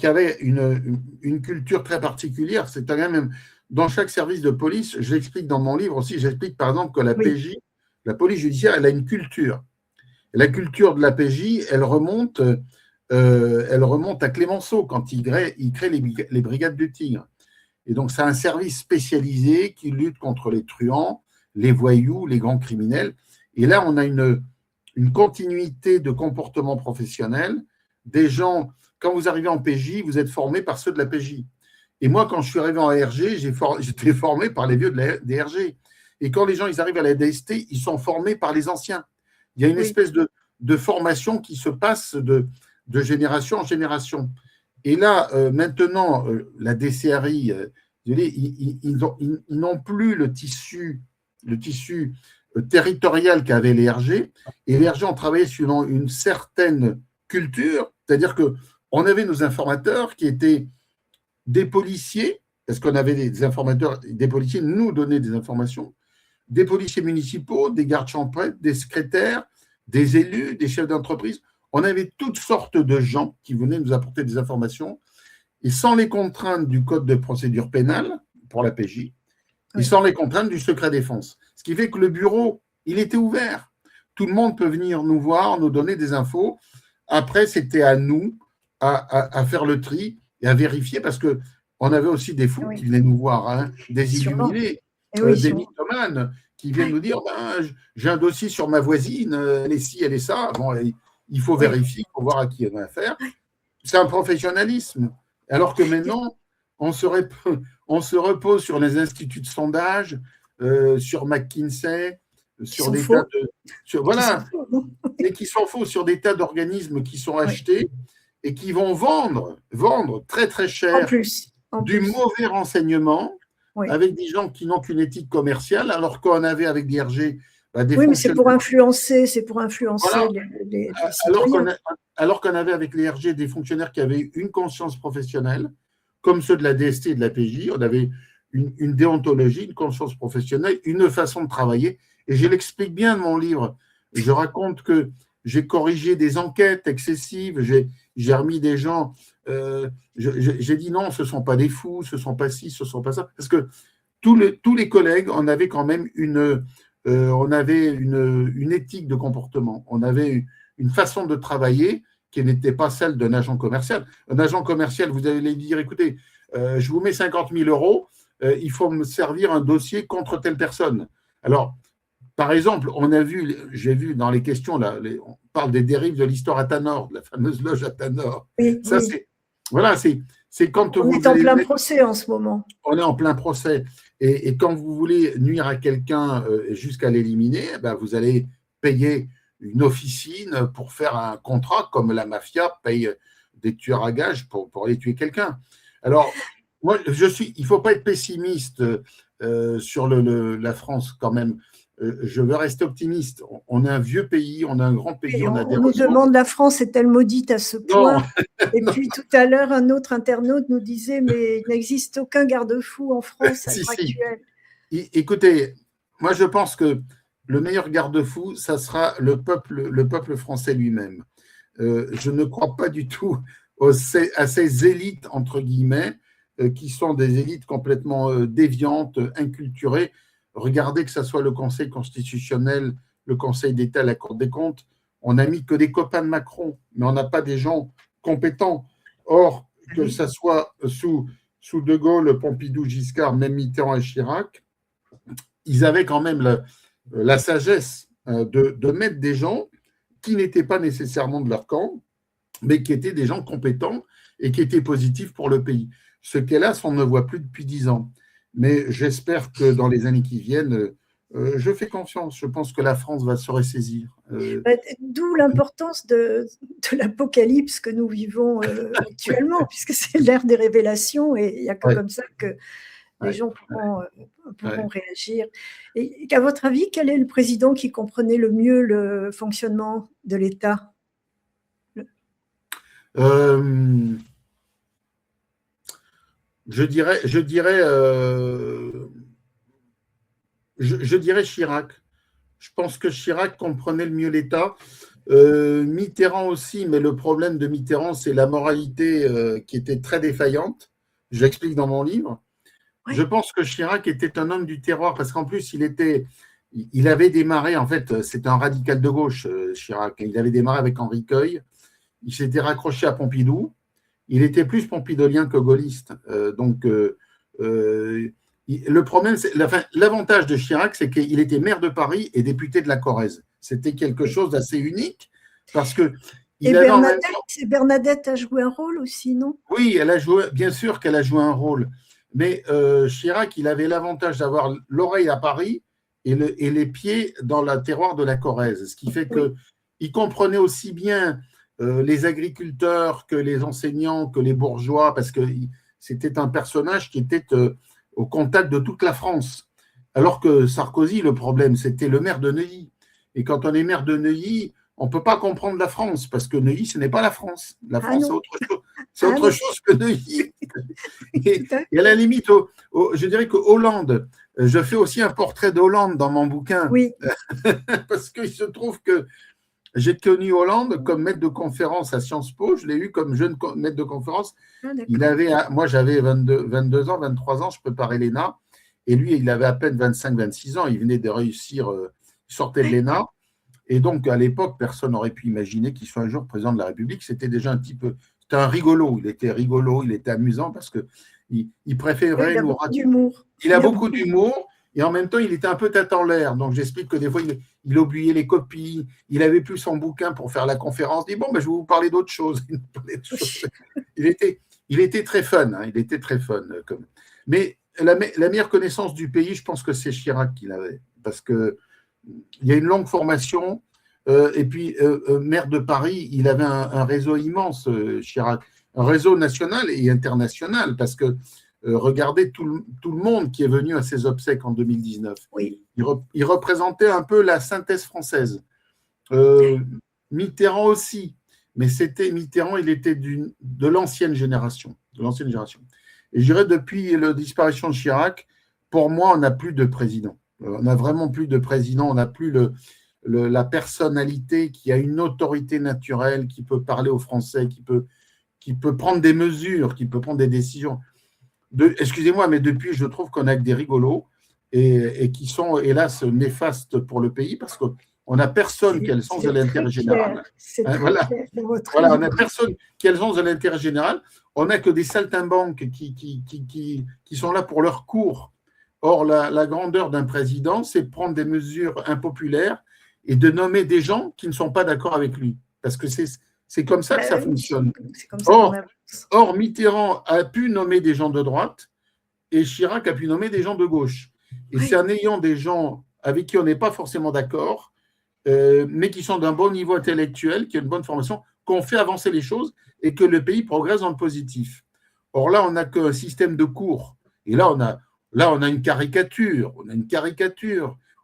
avait une culture très particulière. C'est quand même dans chaque service de police, je l'explique dans mon livre aussi, j'explique par exemple que la PJ, la police judiciaire, elle a une culture. La culture de la PJ, elle remonte à Clémenceau quand il crée les brigades du Tigre. Et donc, c'est un service spécialisé qui lutte contre les truands, les voyous, les grands criminels. Et là, on a une continuité de comportement professionnel. Des gens, quand vous arrivez en PJ, vous êtes formé par ceux de la PJ. Et moi, quand je suis arrivé en RG, j'étais formé par les vieux des RG. Et quand les gens ils arrivent à la DST, ils sont formés par les anciens. Il y a une espèce de formation qui se passe de génération en génération. Et là, maintenant, la DCRI, ils n'ont plus le tissu territorial qu'avaient les RG. Et les RG ont travaillé sur une certaine culture, c'est-à-dire qu'on avait nos informateurs qui étaient des policiers, parce qu'on avait des informateurs, des policiers nous donnaient des informations, des policiers municipaux, des gardes champêtres, des secrétaires, des élus, des chefs d'entreprise. On avait toutes sortes de gens qui venaient nous apporter des informations, et sans les contraintes du code de procédure pénale pour la PJ, et sans les contraintes du secret défense. Ce qui fait que le bureau, il était ouvert. Tout le monde peut venir nous voir, nous donner des infos. Après, c'était à nous à faire le tri et à vérifier, parce qu'on avait aussi des fous qui venaient nous voir, hein, des illuminés, des mythomanes qui viennent nous dire j'ai un dossier sur ma voisine, elle est ci, elle est ça. Bon, il faut vérifier, il faut voir à qui on a affaire. C'est un professionnalisme. Alors que maintenant, on se repose sur les instituts de sondage, sur McKinsey, sur des tas de. Voilà, et qui sont faux, sur des tas d'organismes qui sont achetés et qui vont vendre très très cher du mauvais renseignement avec des gens qui n'ont qu'une éthique commerciale, alors qu'on avait avec l'IRG mais c'est pour influencer, voilà. les alors qu'on avait avec l'IRG des fonctionnaires qui avaient une conscience professionnelle, comme ceux de la DST et de la PJ. On avait une déontologie, une conscience professionnelle, une façon de travailler. Et je l'explique bien dans mon livre. Je raconte que j'ai corrigé des enquêtes excessives, j'ai remis des gens, j'ai dit non, ce ne sont pas des fous, ce ne sont pas ci, ce ne sont pas ça. Parce que tous les collègues, on avait quand même une éthique de comportement, on avait une façon de travailler qui n'était pas celle d'un agent commercial. Un agent commercial, vous allez lui dire, écoutez, je vous mets 50 000 euros, il faut me servir un dossier contre telle personne. Alors, par exemple, j'ai vu dans les questions, là, on parle des dérives de l'histoire Athanor, de la fameuse loge Athanor. Ça, c'est quand on est en plein procès en ce moment. On est en plein procès. Et quand vous voulez nuire à quelqu'un jusqu'à l'éliminer, vous allez payer une officine pour faire un contrat, comme la mafia paye des tueurs à gages pour aller tuer quelqu'un. Alors, moi, il ne faut pas être pessimiste sur la France quand même. Je veux rester optimiste. On est un vieux pays, on est un grand pays. On nous demande, la France est-elle maudite à ce point? Et puis tout à l'heure, un autre internaute nous disait, mais il n'existe aucun garde-fou en France à l'heure actuelle. Écoutez, moi je pense que le meilleur garde-fou, ça sera le peuple français lui-même. Je ne crois pas du tout à ces élites, entre guillemets, qui sont des élites complètement déviantes, inculturées. Regardez que ce soit le Conseil constitutionnel, le Conseil d'État, la Cour des comptes, on n'a mis que des copains de Macron, mais on n'a pas des gens compétents. Or, que ce soit sous De Gaulle, Pompidou, Giscard, même Mitterrand et Chirac, ils avaient quand même la sagesse de mettre des gens qui n'étaient pas nécessairement de leur camp, mais qui étaient des gens compétents et qui étaient positifs pour le pays. Ce qu'hélas, on ne voit plus depuis 10 ans. Mais j'espère que dans les années qui viennent, je fais confiance. Je pense que la France va se ressaisir. D'où l'importance de l'apocalypse que nous vivons actuellement, puisque c'est l'ère des révélations et il n'y a que comme ça que les gens pourront réagir. Et qu'à votre avis, quel est le président qui comprenait le mieux le fonctionnement de l'État? Je dirais Chirac. Je pense que Chirac comprenait le mieux l'État Mitterrand aussi, mais le problème de Mitterrand, c'est la moralité qui était très défaillante. Je l'explique dans mon livre. Ouais. Je pense que Chirac était un homme du terroir parce qu'en plus, il avait démarré, en fait, c'était un radical de gauche, Chirac. Il avait démarré avec Henri Queuille. Il s'était raccroché à Pompidou. Il était plus pompidolien que gaulliste. Le problème, l'avantage de Chirac, c'est qu'il était maire de Paris et député de la Corrèze. C'était quelque chose d'assez unique parce que. Et Bernadette a joué un rôle aussi, non? Oui, bien sûr qu'elle a joué un rôle. Mais Chirac, il avait l'avantage d'avoir l'oreille à Paris et les pieds dans le terroir de la Corrèze. Ce qui fait qu'il comprenait aussi bien les agriculteurs que les enseignants, que les bourgeois, parce que c'était un personnage qui était au contact de toute la France. Alors que Sarkozy, le problème, c'était le maire de Neuilly. Et quand on est maire de Neuilly, on ne peut pas comprendre la France, parce que Neuilly, ce n'est pas la France. La France, c'est autre chose. C'est autre chose que Neuilly. Et à la limite, je dirais que Hollande, je fais aussi un portrait d'Hollande dans mon bouquin. Oui. Parce qu'il se trouve que j'ai connu Hollande comme maître de conférence à Sciences Po. Je l'ai eu comme jeune maître de conférence. Moi, j'avais 22 ans, 23 ans, je préparais l'ENA. Et lui, il avait à peine 25, 26 ans. Il venait de réussir, il sortait de l'ENA. Et donc, à l'époque, personne n'aurait pu imaginer qu'il soit un jour président de la République. C'était déjà un petit peu. C'était un rigolo. Il était rigolo, il était amusant parce qu'il préférait il a beaucoup d'humour. Il a beaucoup d'humour. Et en même temps, il était un peu tête en l'air. Donc, j'explique que des fois, il oubliait les copies. Il n'avait plus son bouquin pour faire la conférence. Il dit, bon, ben, je vais vous parler d'autre chose. Il était très fun. Hein. Il était très fun. Mais la meilleure connaissance du pays, je pense que c'est Chirac qu'il avait. Parce qu'il y a une longue formation. Et puis, maire de Paris, il avait un réseau immense, Chirac. Un réseau national et international. Parce que regardez tout le monde qui est venu à ses obsèques en 2019. Oui. Il représentait un peu la synthèse française. Mitterrand aussi, mais Mitterrand, il était de l'ancienne génération. Et je dirais, depuis la disparition de Chirac, pour moi, on n'a plus de président. On n'a vraiment plus de président, on n'a plus la personnalité qui a une autorité naturelle, qui peut parler aux Français, qui peut prendre des mesures, qui peut prendre des décisions. Excusez-moi, mais depuis, je trouve qu'on a que des rigolos et qui sont, hélas, néfastes pour le pays parce qu'on n'a personne qui a le sens de l'intérêt général. Voilà, on n'a personne qui a le sens de l'intérêt général. On n'a que des saltimbanques qui sont là pour leur cours. Or, la grandeur d'un président, c'est de prendre des mesures impopulaires et de nommer des gens qui ne sont pas d'accord avec lui. Parce que c'est comme ça que ça fonctionne. Or, Mitterrand a pu nommer des gens de droite et Chirac a pu nommer des gens de gauche. Et c'est en ayant des gens avec qui on n'est pas forcément d'accord, mais qui sont d'un bon niveau intellectuel, qui ont une bonne formation, qu'on fait avancer les choses et que le pays progresse dans le positif. Or là, on n'a qu'un système de cours. Et là, on a une caricature.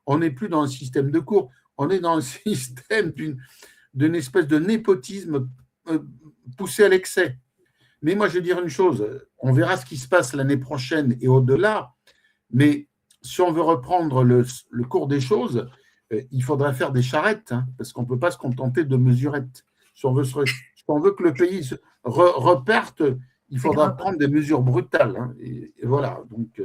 On n'est plus dans un système de cours. On est dans un système d'une espèce de népotisme poussé à l'excès. Mais moi, je vais dire une chose, on verra ce qui se passe l'année prochaine et au-delà, mais si on veut reprendre le cours des choses, il faudra faire des charrettes, hein, parce qu'on ne peut pas se contenter de mesurettes. Si on veut que le pays reparte, il faudra prendre des mesures brutales. Hein, et voilà, donc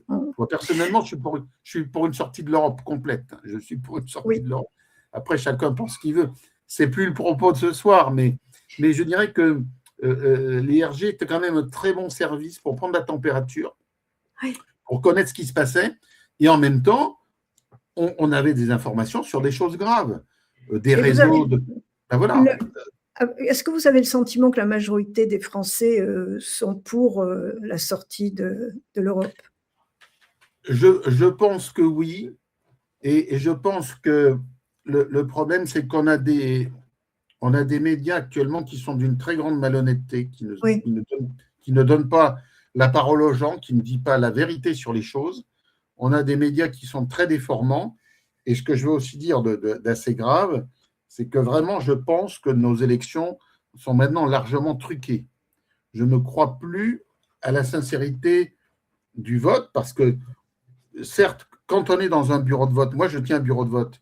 moi, personnellement, je suis pour une sortie de l'Europe complète. Hein, je suis pour une sortie de l'Europe. Après, chacun pense ce qu'il veut. Ce n'est plus le propos de ce soir, mais je dirais que l'IRG était quand même un très bon service pour prendre la température, pour connaître ce qui se passait, et en même temps, on avait des informations sur des choses graves, des réseaux. Voilà. Est-ce que vous avez le sentiment que la majorité des Français sont pour la sortie de l'Europe? Je pense que oui, et je pense que le problème, c'est qu'on a des médias actuellement qui sont d'une très grande malhonnêteté, qui ne donnent pas la parole aux gens, qui ne disent pas la vérité sur les choses. On a des médias qui sont très déformants. Et ce que je veux aussi dire d'assez grave, c'est que vraiment, je pense que nos élections sont maintenant largement truquées. Je ne crois plus à la sincérité du vote parce que, certes, quand on est dans un bureau de vote, moi je tiens un bureau de vote,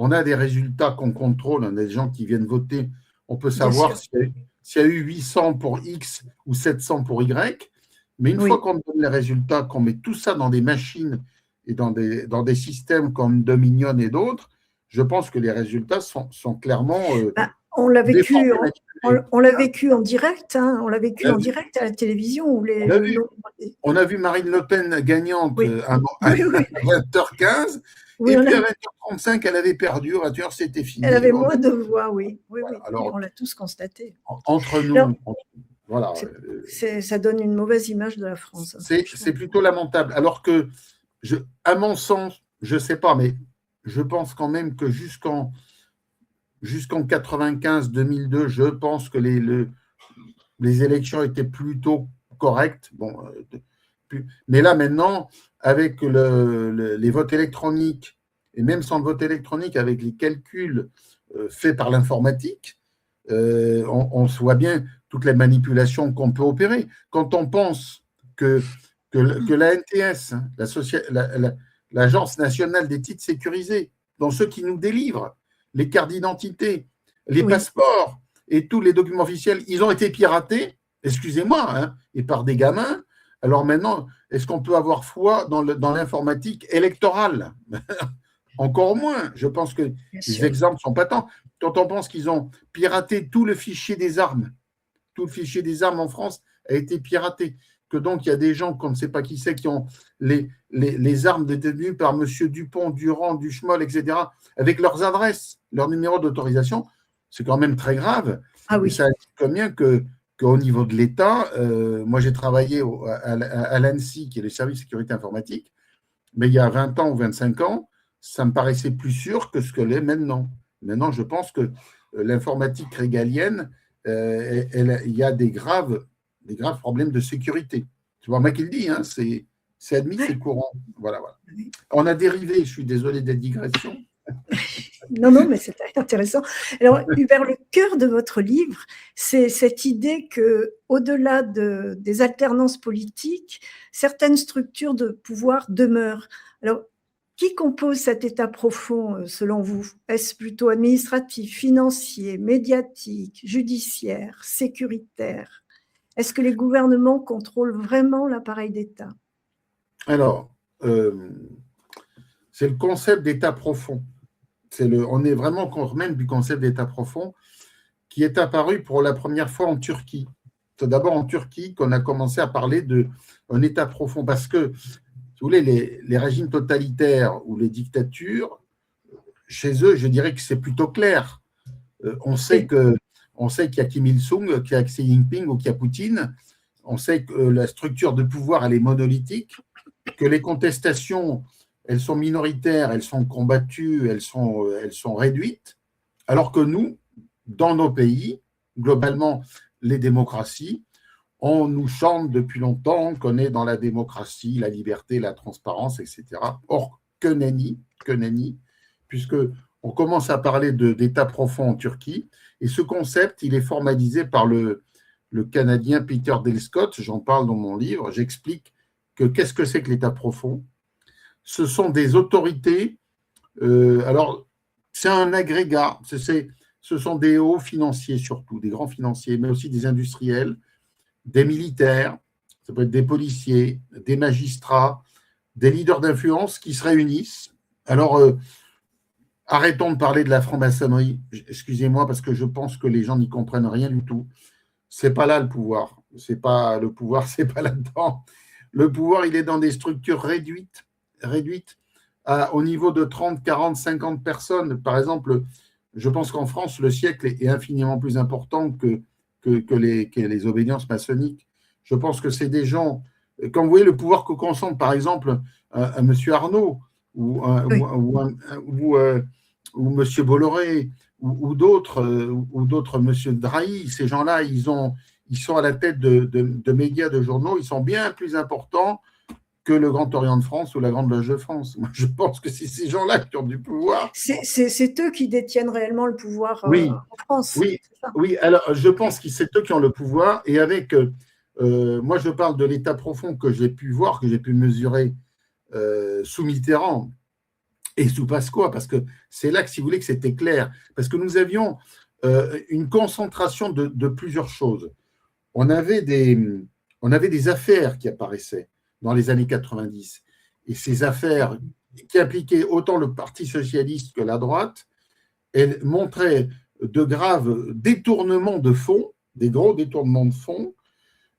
on a des résultats qu'on contrôle, on a des gens qui viennent voter, on peut savoir s'il y a eu 800 pour X ou 700 pour Y, mais une fois qu'on donne les résultats, qu'on met tout ça dans des machines et dans des systèmes comme Dominion et d'autres, je pense que les résultats sont clairement… on l'a vécu, on l'a vécu en direct, hein, on l'a vécu en direct à la télévision. Où on a vu Marine Le Pen gagnante à 20h15, et puis à 20h35, elle avait perdu, à 20h, c'était fini. Elle avait moins de voix, oui. Alors, on l'a tous constaté. Entre nous, voilà. Ça donne une mauvaise image de la France. C'est plutôt lamentable. Alors que, à mon sens, je ne sais pas, mais je pense quand même que jusqu'en 95-2002, je pense que les élections étaient plutôt correctes. Bon, mais là, maintenant, avec les votes électroniques, et même sans le vote électronique, avec les calculs faits par l'informatique, on se voit bien toutes les manipulations qu'on peut opérer. Quand on pense que la NTS, l'Agence nationale des titres sécurisés, dans ceux qui nous délivrent les cartes d'identité, les passeports et tous les documents officiels, ils ont été piratés, excusez-moi, hein, et par des gamins. Alors maintenant, est-ce qu'on peut avoir foi dans l'informatique électorale? Encore moins. Je pense que les exemples sont patents. Quand on pense qu'ils ont piraté tout le fichier des armes en France a été piraté, que donc il y a des gens qu'on ne sait pas qui c'est qui ont les armes détenues par M. Dupont, Durand, Duchemol, etc., avec leurs adresses, leur numéro d'autorisation, c'est quand même très grave. Ah oui. Et ça indique combien qu'au niveau de l'État, moi j'ai travaillé à l'ANSSI, qui est le service de sécurité informatique, mais il y a 20 ans ou 25 ans, ça me paraissait plus sûr que ce que l'est maintenant. Maintenant, je pense que l'informatique régalienne, il y a des graves problèmes de sécurité. Tu vois, moi qui le dis, hein, c'est admis, c'est courant. Voilà. On a dérivé, je suis désolé d'être digression. Non, mais c'est intéressant. Alors, Hubert, le cœur de votre livre, c'est cette idée qu'au-delà des alternances politiques, certaines structures de pouvoir demeurent. Alors, qui compose cet État profond, selon vous? Est-ce plutôt administratif, financier, médiatique, judiciaire, sécuritaire? Est-ce que les gouvernements contrôlent vraiment l'appareil d'État? Alors, c'est le concept d'État profond. On est vraiment quand même du concept d'État profond qui est apparu pour la première fois en Turquie. C'est d'abord en Turquie qu'on a commencé à parler d'un État profond parce que, si vous voulez, les régimes totalitaires ou les dictatures, chez eux, je dirais que c'est plutôt clair. On sait qu'il y a Kim Il-sung, qu'il y a Xi Jinping ou qu'il y a Poutine. On sait que la structure de pouvoir, elle est monolithique, que les contestations, elles sont minoritaires, elles sont combattues, elles sont réduites, alors que nous, dans nos pays, globalement, les démocraties, on nous chante depuis longtemps qu'on est dans la démocratie, la liberté, la transparence, etc. Or, que nenni, puisque on commence à parler d'État profond en Turquie, et ce concept, il est formalisé par le Canadien Peter Dale Scott, j'en parle dans mon livre, j'explique qu'est-ce que c'est que l'État profond. Ce sont des autorités, alors c'est un agrégat, ce sont des hauts financiers surtout, des grands financiers, mais aussi des industriels, des militaires, ça peut être des policiers, des magistrats, des leaders d'influence qui se réunissent. Alors, arrêtons de parler de la franc-maçonnerie, excusez-moi, parce que je pense que les gens n'y comprennent rien du tout. C'est pas là le pouvoir, c'est pas là-dedans. Le pouvoir, il est dans des structures réduites au niveau de 30, 40, 50 personnes. Par exemple, je pense qu'en France, le siècle est infiniment plus important que les obédiences maçonniques. Je pense que c'est des gens, quand vous voyez le pouvoir que concentre, par exemple, un M. Arnaud ou M. Bolloré ou d'autres M. Drahi, ces gens-là, ils sont à la tête de médias, de journaux, ils sont bien plus importants que le Grand Orient de France ou la Grande Loge de France. Moi, je pense que c'est ces gens-là qui ont du pouvoir. C'est eux qui détiennent réellement le pouvoir en France. Oui, alors je pense que c'est eux qui ont le pouvoir. Et avec, moi je parle de l'État profond que j'ai pu voir, que j'ai pu mesurer sous Mitterrand et sous Pasqua, parce que c'est là que, si vous voulez, que c'était clair. Parce que nous avions une concentration de plusieurs choses. On avait des affaires qui apparaissaient dans les années 90. Et ces affaires qui impliquaient autant le Parti socialiste que la droite, elles montraient de graves détournements de fonds, des gros détournements de fonds,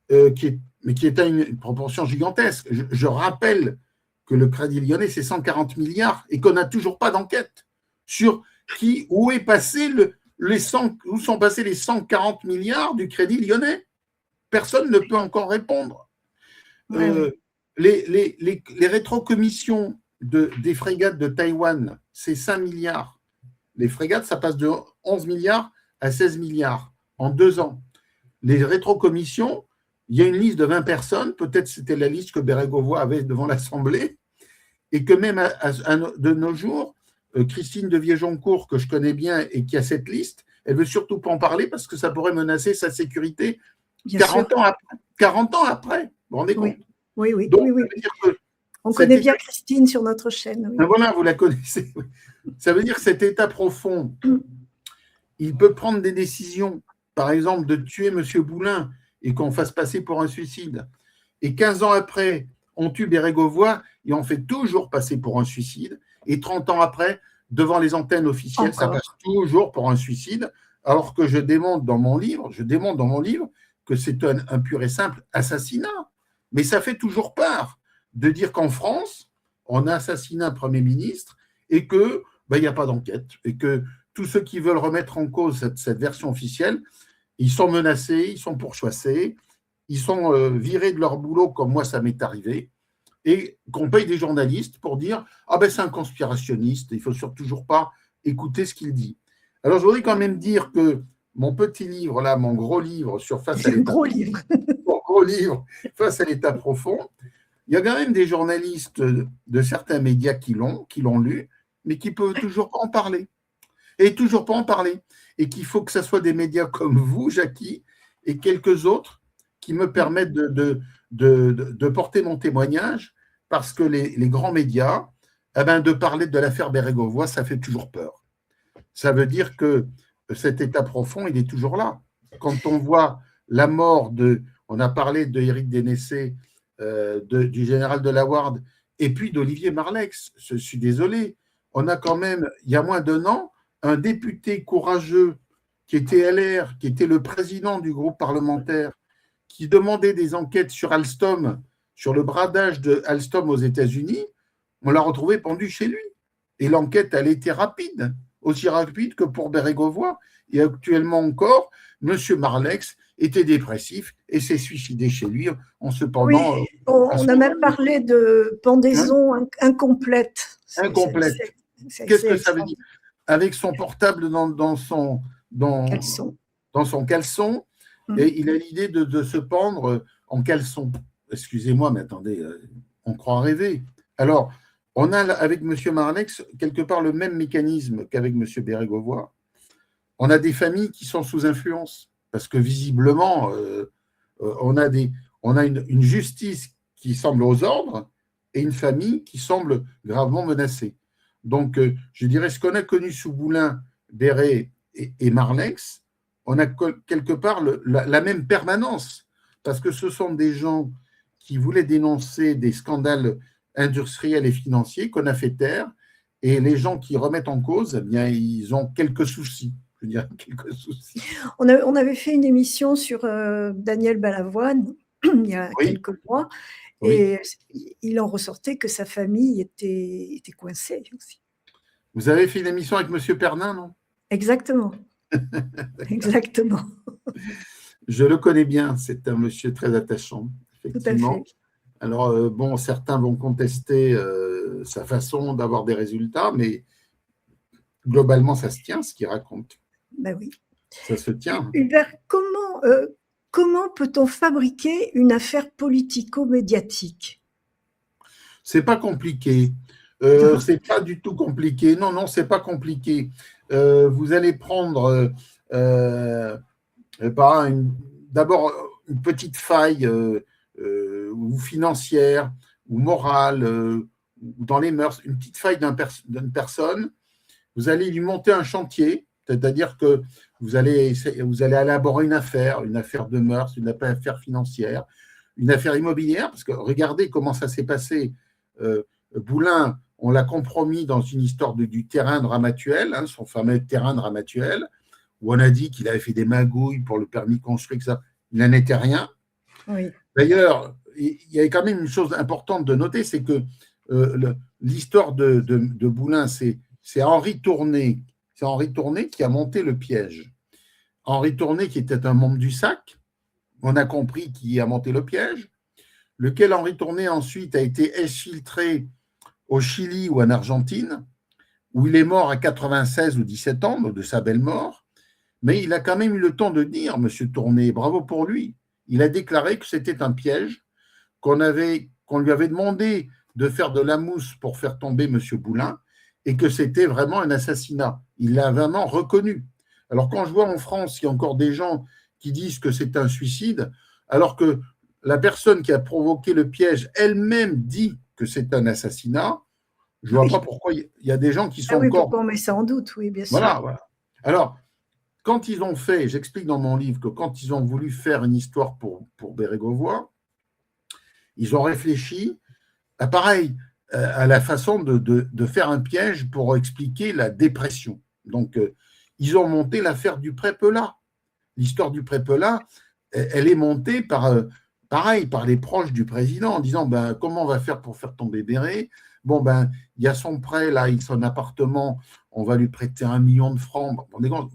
mais qui étaient une proportion gigantesque. Je rappelle que le Crédit Lyonnais, c'est 140 milliards et qu'on n'a toujours pas d'enquête sur où sont passés les 140 milliards du Crédit Lyonnais. Personne ne peut encore répondre. Les rétrocommissions des frégates de Taïwan, c'est 5 milliards. Les frégates, ça passe de 11 milliards à 16 milliards en 2 ans. Les rétrocommissions, il y a une liste de 20 personnes, peut-être c'était la liste que Bérégovoy avait devant l'Assemblée, et que même de nos jours, Christine de Viejoncourt, que je connais bien et qui a cette liste, elle ne veut surtout pas en parler parce que ça pourrait menacer sa sécurité 40 ans après. Vous vous rendez compte? Oui. Donc, oui. On connaît bien Christine sur notre chaîne. Oui. Voilà, vous la connaissez. Ça veut dire que cet état profond, il peut prendre des décisions, par exemple de tuer M. Boulin et qu'on fasse passer pour un suicide. Et 15 ans après, on tue Bérégovoy et on fait toujours passer pour un suicide. Et 30 ans après, devant les antennes officielles, ça passe toujours pour un suicide, alors que je démontre dans mon livre que c'est un pur et simple assassinat. Mais ça fait toujours peur de dire qu'en France, on a assassiné un Premier ministre et qu'il n'y a pas d'enquête. Et que tous ceux qui veulent remettre en cause cette version officielle, ils sont menacés, ils sont pourchassés, ils sont virés de leur boulot, comme moi, ça m'est arrivé, et qu'on paye des journalistes pour dire « Ah ben c'est un conspirationniste, il ne faut surtout toujours pas écouter ce qu'il dit ». Alors je voudrais quand même dire que mon petit livre, là, mon gros livre sur Face à l'état Face à l'état profond, il y a quand même des journalistes de certains médias qui l'ont lu, mais qui ne peuvent toujours pas en parler. Et toujours pas en parler. Et qu'il faut que ce soit des médias comme vous, Jackie, et quelques autres qui me permettent de porter mon témoignage, parce que les grands médias, de parler de l'affaire Bérégovoy, ça fait toujours peur. Ça veut dire que cet état profond, il est toujours là. Quand on voit la mort on a parlé de Éric Dénessé, du général de la Warde, et puis d'Olivier Marleix, je suis désolé, on a quand même, il y a moins d'1 an, un député courageux qui était LR, qui était le président du groupe parlementaire, qui demandait des enquêtes sur Alstom, sur le bradage de Alstom aux États-Unis, on l'a retrouvé pendu chez lui. Et l'enquête, elle était rapide, aussi rapide que pour Bérégovoy. Et actuellement encore, M. Marleix était dépressif et s'est suicidé chez lui en se pendant. Oui, on a même parlé de pendaison incomplète. Incomplète. Qu'est-ce que ça veut dire? Avec son portable dans son caleçon, et il a l'idée de se pendre en caleçon. Excusez-moi, mais attendez, on croit rêver. Alors, on a avec M. Marleix quelque part le même mécanisme qu'avec M. Bérégovoy. On a des familles qui sont sous influence, parce que visiblement, on a une justice qui semble aux ordres et une famille qui semble gravement menacée. Donc, je dirais, ce qu'on a connu sous Boulin, Béré et Marleix, on a quelque part la même permanence, parce que ce sont des gens qui voulaient dénoncer des scandales industriels et financiers qu'on a fait taire, et les gens qui remettent en cause, eh bien, ils ont quelques soucis. Je dirais quelques soucis. On avait fait une émission sur Daniel Balavoine il y a quelques mois, et il en ressortait que sa famille était coincée aussi. Vous avez fait une émission avec M. Pernin, non? Exactement. Exactement. Je le connais bien, c'est un monsieur très attachant, effectivement. Tout à fait. Alors, certains vont contester sa façon d'avoir des résultats, mais globalement, ça se tient, ce qu'il raconte. Ben oui. Ça se tient. Hubert, comment peut-on fabriquer une affaire politico-médiatique? C'est pas compliqué. C'est pas du tout compliqué. Non, c'est pas compliqué. Vous allez prendre d'abord une petite faille ou financière ou morale ou dans les mœurs, une petite faille d'une personne, vous allez lui monter un chantier, c'est-à-dire que vous allez élaborer une affaire de mœurs, une affaire financière, une affaire immobilière, parce que regardez comment ça s'est passé. Boulin, on l'a compromis dans une histoire du terrain de Ramatuelle, hein, son fameux terrain de Ramatuelle, où on a dit qu'il avait fait des magouilles pour le permis de construire, que ça. Il n'en était rien. Oui. D'ailleurs, il y a quand même une chose importante de noter, c'est que l'histoire de Boulin, c'est Henri Tourné. C'est Henri Tourné qui a monté le piège. Henri Tourné, qui était un membre du SAC, on a compris qui a monté le piège, lequel Henri Tourné ensuite a été exfiltré au Chili ou en Argentine, où il est mort à 96 ou 17 ans, de sa belle mort, mais il a quand même eu le temps de dire, M. Tourné, bravo pour lui, il a déclaré que c'était un piège, qu'on lui avait demandé de faire de la mousse pour faire tomber M. Boulin, et que c'était vraiment un assassinat. Il l'a vraiment reconnu. Alors quand je vois en France, il y a encore des gens qui disent que c'est un suicide, alors que la personne qui a provoqué le piège elle-même dit que c'est un assassinat, je ne vois pas pourquoi il y a des gens qui sont encore… Pourquoi on met ça en doute, oui, bien sûr. Voilà. Alors, quand ils ont fait, j'explique dans mon livre que quand ils ont voulu faire une histoire pour Bérégovoy, ils ont réfléchi à la façon de faire un piège pour expliquer la dépression. Donc, ils ont monté l'affaire du Pré-Pelat. L'histoire du Pré-Pelat, elle est montée par les proches du président en disant comment on va faire pour faire tomber Béré. Il y a son prêt, là, son appartement, on va lui prêter 1 million de francs.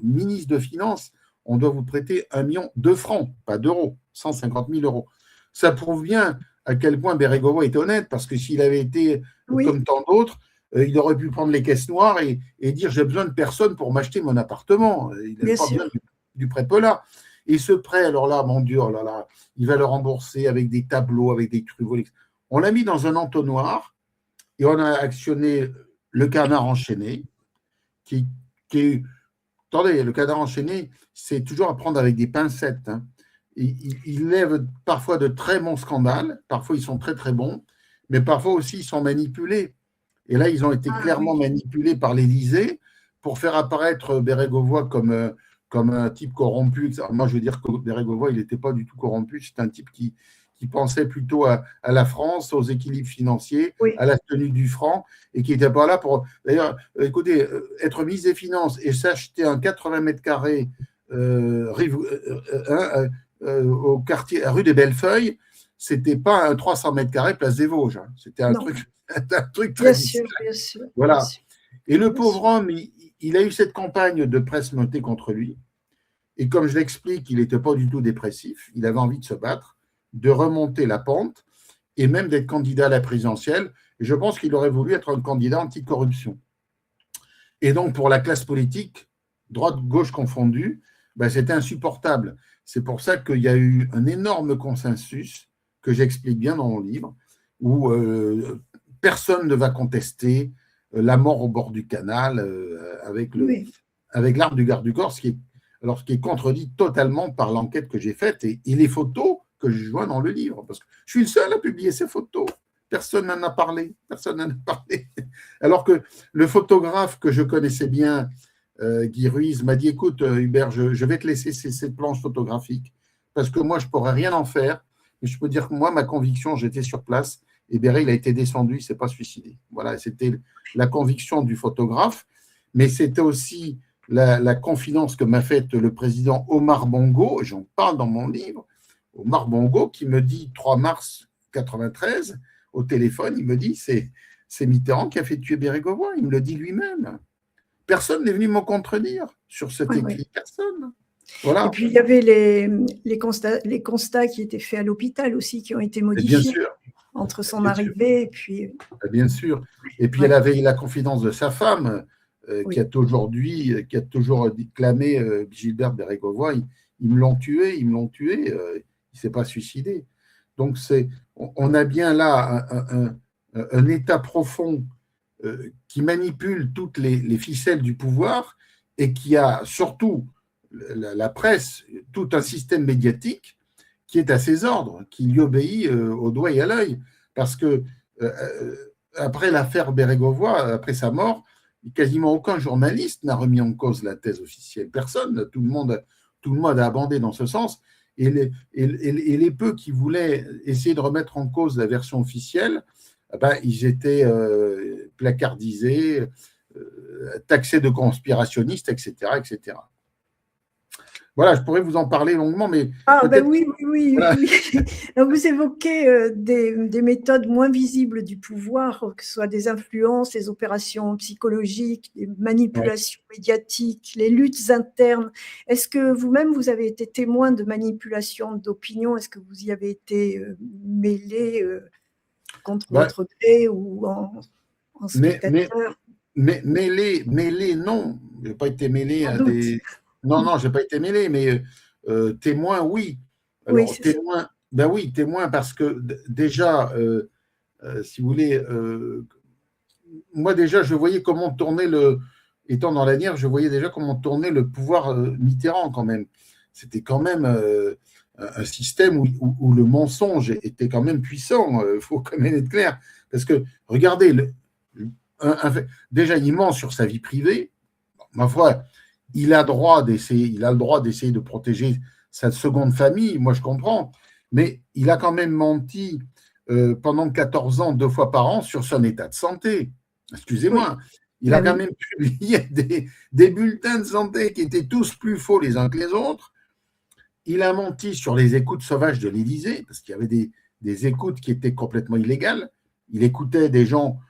Ministre de Finances, on doit vous prêter 1 million de francs, pas d'euros, 150 000 euros. Ça prouve bien à quel point Bérégovoy est honnête, parce que s'il avait été comme tant d'autres, il aurait pu prendre les caisses noires et dire j'ai besoin de personne pour m'acheter mon appartement. Il n'a pas besoin du Pré-Pelat. Et ce prêt, alors là, mon Dieu, il va le rembourser avec des tableaux, avec des trucs. On l'a mis dans un entonnoir et on a actionné le canard enchaîné, qui est… Attendez, le canard enchaîné, c'est toujours à prendre avec des pincettes. Hein. Il lève parfois de très bons scandales, parfois ils sont très très bons, mais parfois aussi ils sont manipulés. Et là, ils ont été clairement manipulés par l'Élysée pour faire apparaître Bérégovoy comme un type corrompu. Moi, je veux dire que Bérégovoy, il n'était pas du tout corrompu, c'est un type qui pensait plutôt à la France, aux équilibres financiers, à la tenue du franc, et qui n'était pas là pour… D'ailleurs, écoutez, être ministre des Finances et s'acheter un 80 mètres carrés au quartier, rue des Bellefeuilles, c'était pas un 300 mètres carrés place des Vosges. Hein. C'était un truc très discret. Bien sûr. Voilà. Et le pauvre homme, il a eu cette campagne de presse montée contre lui. Et comme je l'explique, il n'était pas du tout dépressif. Il avait envie de se battre, de remonter la pente et même d'être candidat à la présidentielle. Et je pense qu'il aurait voulu être un candidat anticorruption. Et donc, pour la classe politique, droite-gauche confondue, c'était insupportable. C'est pour ça qu'il y a eu un énorme consensus que j'explique bien dans mon livre, où personne ne va contester la mort au bord du canal avec l'arme du garde du corps, ce qui est contredit totalement par l'enquête que j'ai faite et les photos que je joins dans le livre, parce que je suis le seul à publier ces photos. Personne n'en a parlé. Alors que le photographe que je connaissais bien, Guy Ruiz, m'a dit, écoute Hubert, je vais te laisser ces planches photographiques, parce que moi je ne pourrais rien en faire, mais je peux dire que moi, ma conviction, j'étais sur place, et Béré, il a été descendu, il ne s'est pas suicidé. Voilà, c'était la conviction du photographe, mais c'était aussi la confidence que m'a faite le président Omar Bongo, j'en parle dans mon livre, Omar Bongo, qui me dit 3 mars 93, au téléphone, il me dit, c'est Mitterrand qui a fait tuer Bérégovoy, il me le dit lui-même. Personne n'est venu me contredire sur cet écrit, personne. Voilà. Et puis, il y avait les constats qui étaient faits à l'hôpital aussi, qui ont été modifiés. Bien sûr. Entre son arrivée et puis… Bien sûr. Et puis, elle avait la confidence de sa femme, qui a toujours clamé Gilbert Bérégovoy. Ils me l'ont tué, il ne s'est pas suicidé. Donc, on a bien là un état profond qui manipule toutes les ficelles du pouvoir et qui a surtout la presse, tout un système médiatique qui est à ses ordres, qui lui obéit au doigt et à l'œil. Parce que après l'affaire Bérégovoy, après sa mort, quasiment aucun journaliste n'a remis en cause la thèse officielle. Personne, tout le monde a abondé dans ce sens. Et les peu qui voulaient essayer de remettre en cause la version officielle, ils étaient placardisés, taxés de conspirationnistes, etc., etc. Voilà, je pourrais vous en parler longuement, mais oui. Voilà. Oui. Vous évoquez des méthodes moins visibles du pouvoir, que ce soit des influences, des opérations psychologiques, des manipulations médiatiques, les luttes internes. Est-ce que vous-même, vous avez été témoin de manipulations d'opinion? Est-ce que vous y avez été mêlé contre votre gré ou en spectateur? Mêlé, non. Je n'ai pas été mêlé à des… Non, je n'ai pas été mêlé, mais témoin, oui. Alors, oui, témoin, oui, témoin, parce que déjà, si vous voulez, moi déjà, je voyais comment tournait étant dans l'ANIR, je voyais déjà comment tournait le pouvoir Mitterrand quand même. C'était quand même un système où le mensonge était quand même puissant, il faut quand même être clair. Parce que, regardez, déjà, il ment sur sa vie privée. Ma foi, il a le droit d'essayer de protéger sa seconde famille, moi je comprends, mais il a quand même menti pendant 14 ans, 2 fois par an, sur son état de santé. Excusez-moi, il a quand même publié des bulletins de santé qui étaient tous plus faux les uns que les autres. Il a menti sur les écoutes sauvages de l'Élysée, parce qu'il y avait des écoutes qui étaient complètement illégales. Il écoutait des gens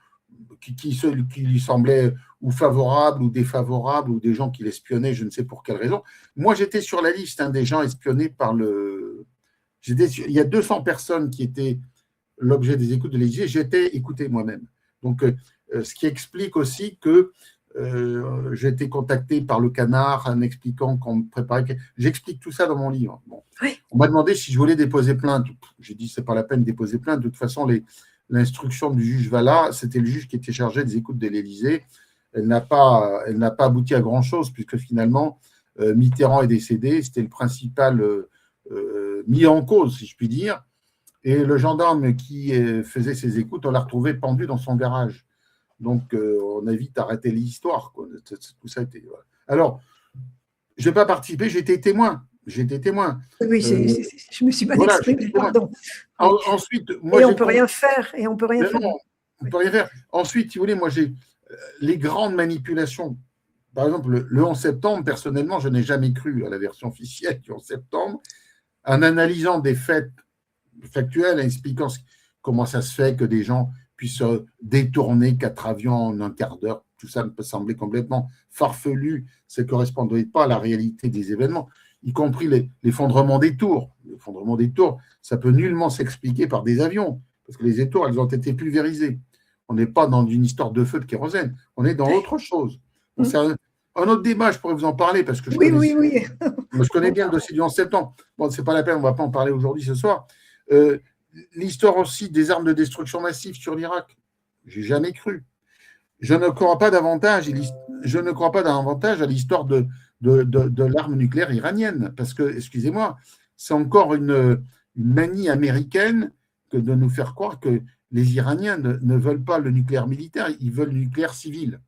qui lui semblaient ou favorables ou défavorables, ou des gens qui l'espionnaient, je ne sais pour quelle raison. Moi, j'étais sur la liste des gens espionnés par le… Il y a 200 personnes qui étaient l'objet des écoutes de l'Élysée, j'étais écouté moi-même. Donc, ce qui explique aussi que j'ai été contacté par le Canard en expliquant qu'on me préparait… J'explique tout ça dans mon livre. Bon. Oui. On m'a demandé si je voulais déposer plainte. J'ai dit, c'est pas la peine de déposer plainte. De toute façon, l'instruction du juge Vallat, c'était le juge qui était chargé des écoutes de l'Élysée. Elle n'a pas abouti à grand-chose, puisque finalement, Mitterrand est décédé. C'était le principal mis en cause, si je puis dire. Et le gendarme qui faisait ses écoutes, on l'a retrouvé pendu dans son garage. Donc, on a vite arrêté l'histoire. Tout ça était… Voilà. Alors, je n'ai pas participé, j'ai été témoin. Oui, je me suis mal exprimée, pardon. Ensuite, moi, on ne peut rien faire. Non, on ne peut rien faire. Ensuite, si vous voulez, moi, j'ai les grandes manipulations. Par exemple, le 11 septembre, personnellement, je n'ai jamais cru à la version officielle du 11 septembre. En analysant des faits factuels, en expliquant comment ça se fait que des gens puissent détourner 4 avions en un quart d'heure, tout ça me peut sembler complètement farfelu, ça ne correspondait pas à la réalité des événements, y compris l'effondrement des tours. L'effondrement des tours, ça peut nullement s'expliquer par des avions, parce que les tours, elles ont été pulvérisées. On n'est pas dans une histoire de feu de kérosène, on est dans autre chose. Donc, c'est un autre débat, je pourrais vous en parler, parce que je connais bien le dossier du 11 septembre. Bon, ce n'est pas la peine, on ne va pas en parler aujourd'hui, ce soir. L'histoire aussi des armes de destruction massive sur l'Irak, j'ai jamais cru. Je ne crois pas davantage à l'histoire de l'arme nucléaire iranienne, parce que, excusez-moi, c'est encore une manie américaine que de nous faire croire que les Iraniens ne veulent pas le nucléaire militaire, ils veulent le nucléaire civil.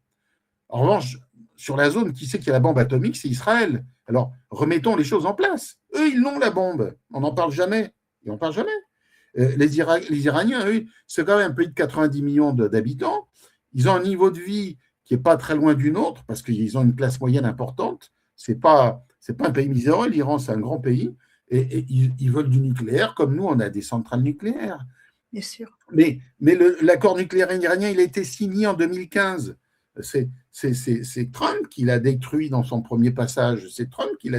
En revanche, sur la zone, qui sait qu'il y a la bombe atomique, c'est Israël. Alors, remettons les choses en place. Eux, ils l'ont, la bombe. On n'en parle jamais. Ils n'en parlent jamais. Les Iraniens, eux, c'est quand même un pays de 90 millions d'habitants. Ils ont un niveau de vie qui n'est pas très loin du nôtre, parce qu'ils ont une classe moyenne importante. Ce n'est pas un pays miséreux, l'Iran, c'est un grand pays. Et ils veulent du nucléaire, comme nous, on a des centrales nucléaires. Bien sûr. Mais l'accord nucléaire iranien, il a été signé en 2015. C'est Trump qui l'a détruit dans son premier passage. C'est Trump qui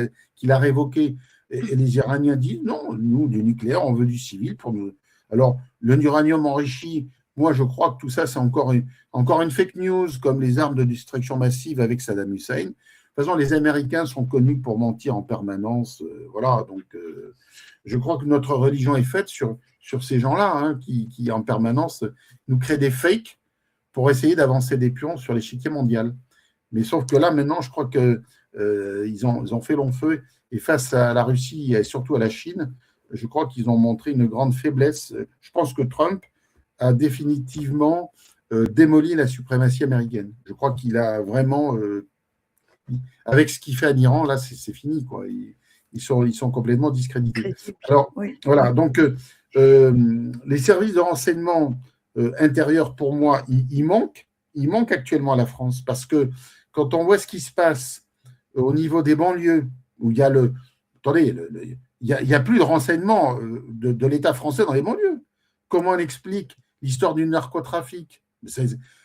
l'a révoqué. Et les Iraniens disent non, nous, du nucléaire, on veut du civil pour nous. Alors, l'uranium enrichi, moi, je crois que tout ça, c'est encore une fake news, comme les armes de destruction massive avec Saddam Hussein. De toute façon, les Américains sont connus pour mentir en permanence. Voilà, donc je crois que notre religion est faite sur ces gens-là, qui en permanence nous créent des fakes pour essayer d'avancer des pions sur l'échiquier mondial. Mais sauf que là, maintenant, je crois qu'ils ont fait long feu. Et face à la Russie et surtout à la Chine, je crois qu'ils ont montré une grande faiblesse. Je pense que Trump a définitivement démoli la suprématie américaine. Je crois qu'il a vraiment, avec ce qu'il fait en Iran, là, c'est fini, quoi. Ils sont complètement discrédités. Alors, voilà, donc les services de renseignement intérieur, pour moi, ils manquent actuellement à la France, parce que quand on voit ce qui se passe au niveau des banlieues, où il y a attendez, il n'y a plus de renseignement de l'État français dans les banlieues. Comment on explique l'histoire du narcotrafic?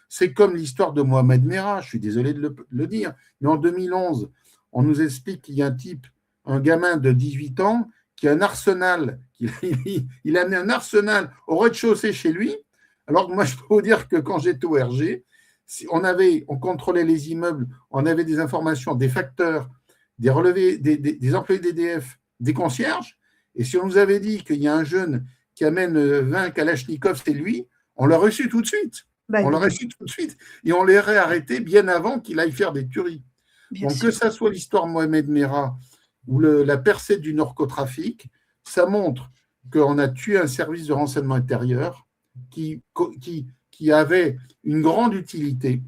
C'est comme l'histoire de Mohamed Merah, je suis désolé de le dire, mais en 2011, on nous explique qu'il y a un gamin de 18 ans qui a un arsenal, il a amené un arsenal au rez-de-chaussée chez lui, alors que moi, je peux vous dire que quand j'étais au RG, on contrôlait les immeubles, on avait des informations, des facteurs, des relevés, des employés d'EDF, des concierges, et si on nous avait dit qu'il y a un jeune qui amène 20 Kalachnikov, c'est lui, on l'aurait reçu tout de suite. On l'aurait reçu tout de suite. Et on l'aurait arrêté bien avant qu'il aille faire des tueries. Donc, que ça soit l'histoire de Mohamed Merah ou la percée du narcotrafic, ça montre qu'on a tué un service de renseignement intérieur qui avait une grande utilité,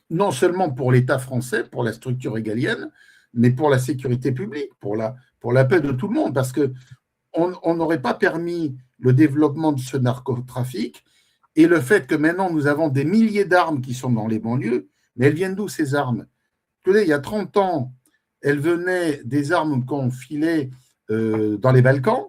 non seulement pour l'État français, pour la structure régalienne, mais pour la sécurité publique, pour la paix de tout le monde, parce qu'on n'aurait pas permis le développement de ce narcotrafic et le fait que maintenant nous avons des milliers d'armes qui sont dans les banlieues, mais elles viennent d'où ces armes? Il y a 30 ans, elles venaient des armes qu'on filait dans les Balkans,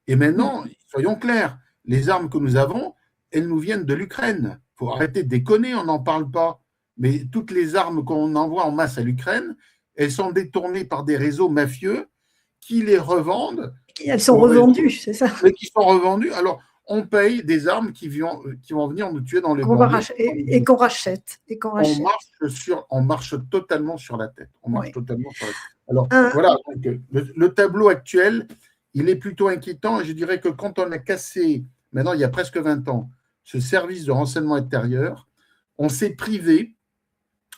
et maintenant, soyons clairs, les armes que nous avons, elles nous viennent de l'Ukraine. Il faut arrêter de déconner, on n'en parle pas. Mais toutes les armes qu'on envoie en masse à l'Ukraine, elles sont détournées par des réseaux mafieux qui les revendent. Elles sont revendues, c'est ça. Mais qui sont revendues. Alors, on paye des armes qui vont venir nous tuer dans les banlieues. Et qu'on rachète. On marche totalement sur la tête. Totalement sur la tête. Alors, voilà, donc, le tableau actuel, il est plutôt inquiétant. Et je dirais que quand on a cassé, maintenant il y a presque 20 ans, ce service de renseignement intérieur, on s'est privé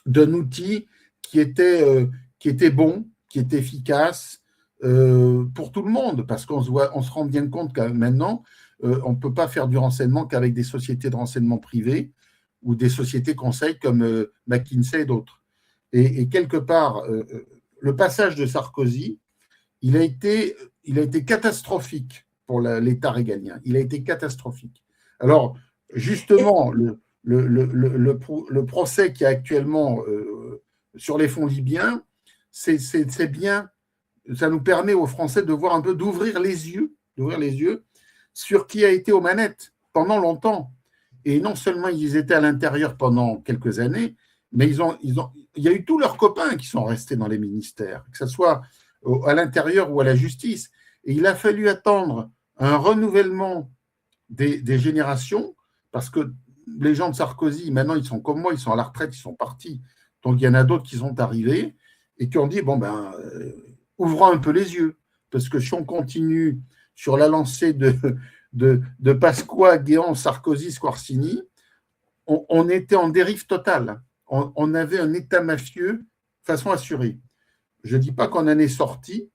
d'un outil qui était bon, qui était efficace pour tout le monde, parce qu'on se rend bien compte que maintenant, on ne peut pas faire du renseignement qu'avec des sociétés de renseignement privées ou des sociétés conseils comme McKinsey et d'autres. Et quelque part, le passage de Sarkozy, il a été catastrophique pour l'État régalien. Il a été catastrophique. Alors, justement, le procès qui est actuellement sur les fonds libyens, c'est bien, ça nous permet aux Français de voir un peu, d'ouvrir les yeux sur qui a été aux manettes pendant longtemps. Et non seulement ils étaient à l'intérieur pendant quelques années, mais il y a eu tous leurs copains qui sont restés dans les ministères, que ce soit à l'intérieur ou à la justice. Et il a fallu attendre un renouvellement des générations, parce que les gens de Sarkozy, maintenant, ils sont comme moi, ils sont à la retraite, ils sont partis. Donc, il y en a d'autres qui sont arrivés et qui ont dit, ouvrons un peu les yeux, parce que si on continue sur la lancée de Pasqua, Guéant, Sarkozy, Squarcini, on était en dérive totale. On avait un État mafieux façon assurée. Je ne dis pas qu'on en est sorti,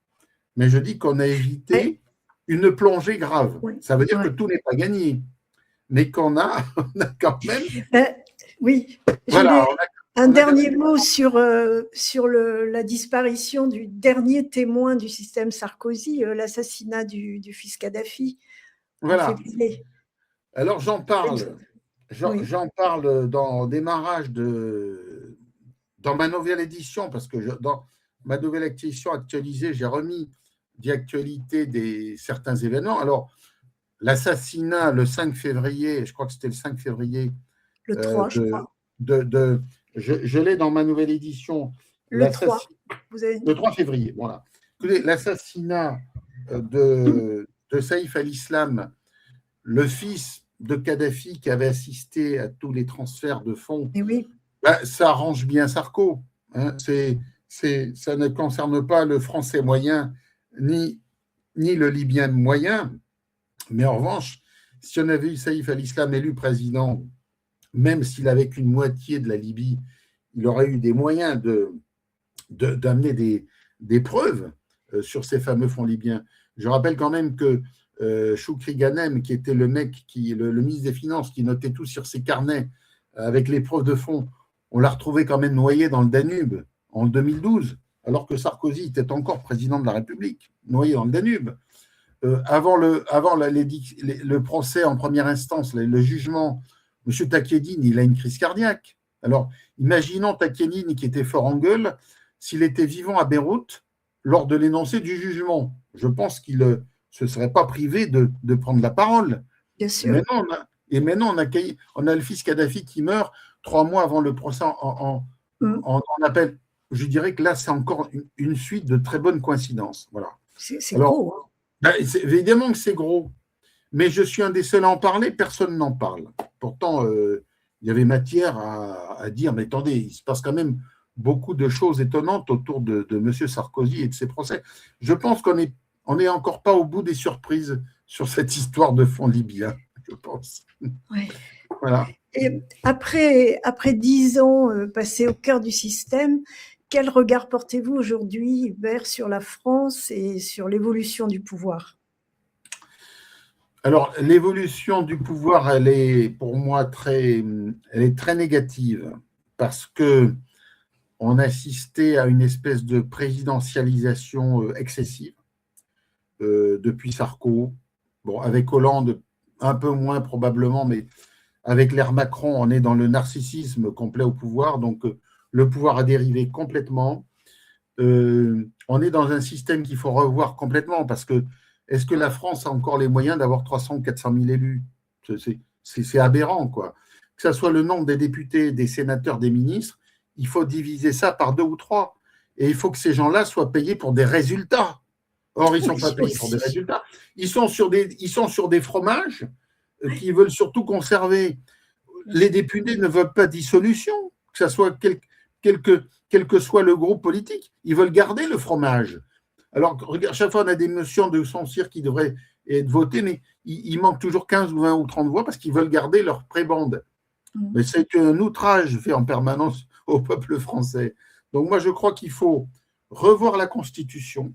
mais je dis qu'on a évité une plongée grave. Ça veut dire que tout n'est pas gagné, mais qu'on a quand même… oui, voilà, un dernier mot sur la disparition du dernier témoin du système Sarkozy, l'assassinat du fils Kadhafi. Voilà. Alors j'en parle dans le démarrage dans ma nouvelle édition, parce que dans ma nouvelle édition actualisée, j'ai remis d'actualité certains événements. Alors, l'assassinat le 5 février, je crois que c'était le 5 février. Le 3, je crois. Je l'ai dans ma nouvelle édition. Le 3. Le 3 février, voilà. L'assassinat de Saïf al-Islam, le fils de Kadhafi qui avait assisté à tous les transferts de fonds, ça arrange bien Sarko. Hein. Ça ne concerne pas le français moyen ni le libyen moyen, mais en revanche, si on avait eu Saïf al-Islam élu président, même s'il avait qu'une moitié de la Libye, il aurait eu des moyens d'amener des preuves sur ces fameux fonds libyens. Je rappelle quand même que Choukri Ghanem, qui était le mec, le ministre des Finances, qui notait tout sur ses carnets avec l'épreuve de fond, on l'a retrouvé quand même noyé dans le Danube en 2012, alors que Sarkozy était encore président de la République, noyé dans le Danube. Avant le procès en première instance, le jugement, M. Takedine, il a une crise cardiaque. Alors, imaginons Takedine qui était fort en gueule, s'il était vivant à Beyrouth lors de l'énoncé du jugement. Je pense qu'il ne se serait pas privé de prendre la parole. Bien sûr. Maintenant, on a le fils Kadhafi qui meurt 3 mois avant le procès en appel. Je dirais que là, c'est encore une suite de très bonnes coïncidences. Voilà. C'est gros. Hein. Évidemment que c'est gros, mais je suis un des seuls à en parler, personne n'en parle. Pourtant, il y avait matière à dire, mais attendez, il se passe quand même beaucoup de choses étonnantes autour de M. Sarkozy et de ses procès. Je pense qu'on n'est encore pas au bout des surprises sur cette histoire de fonds libyen, je pense. Ouais. Voilà. Et après 10 ans passés au cœur du système, quel regard portez-vous aujourd'hui, Hubert, sur la France et sur l'évolution du pouvoir? Alors, l'évolution du pouvoir, elle est pour moi très négative parce qu'on assistait à une espèce de présidentialisation excessive depuis Sarko. Bon, avec Hollande, un peu moins probablement, mais avec l'ère Macron, on est dans le narcissisme complet au pouvoir. Donc, le pouvoir a dérivé complètement. On est dans un système qu'il faut revoir complètement parce que est-ce que la France a encore les moyens d'avoir 300 ou 400 000 élus? C'est aberrant, quoi. Que ce soit le nombre des députés, des sénateurs, des ministres, il faut diviser ça par 2 ou 3. Et il faut que ces gens-là soient payés pour des résultats. Or, ils ne sont pas payés pour des résultats. Ils sont sur des fromages qui veulent surtout conserver. Les députés ne veulent pas dissolution, que ce soit quel que soit le groupe politique. Ils veulent garder le fromage. Alors, regarde, chaque fois, on a des motions de censure qui devraient être votées, mais il manque toujours 15 ou 20 ou 30 voix parce qu'ils veulent garder leur prébande. Mais c'est un outrage fait en permanence au peuple français. Donc, moi, je crois qu'il faut revoir la Constitution,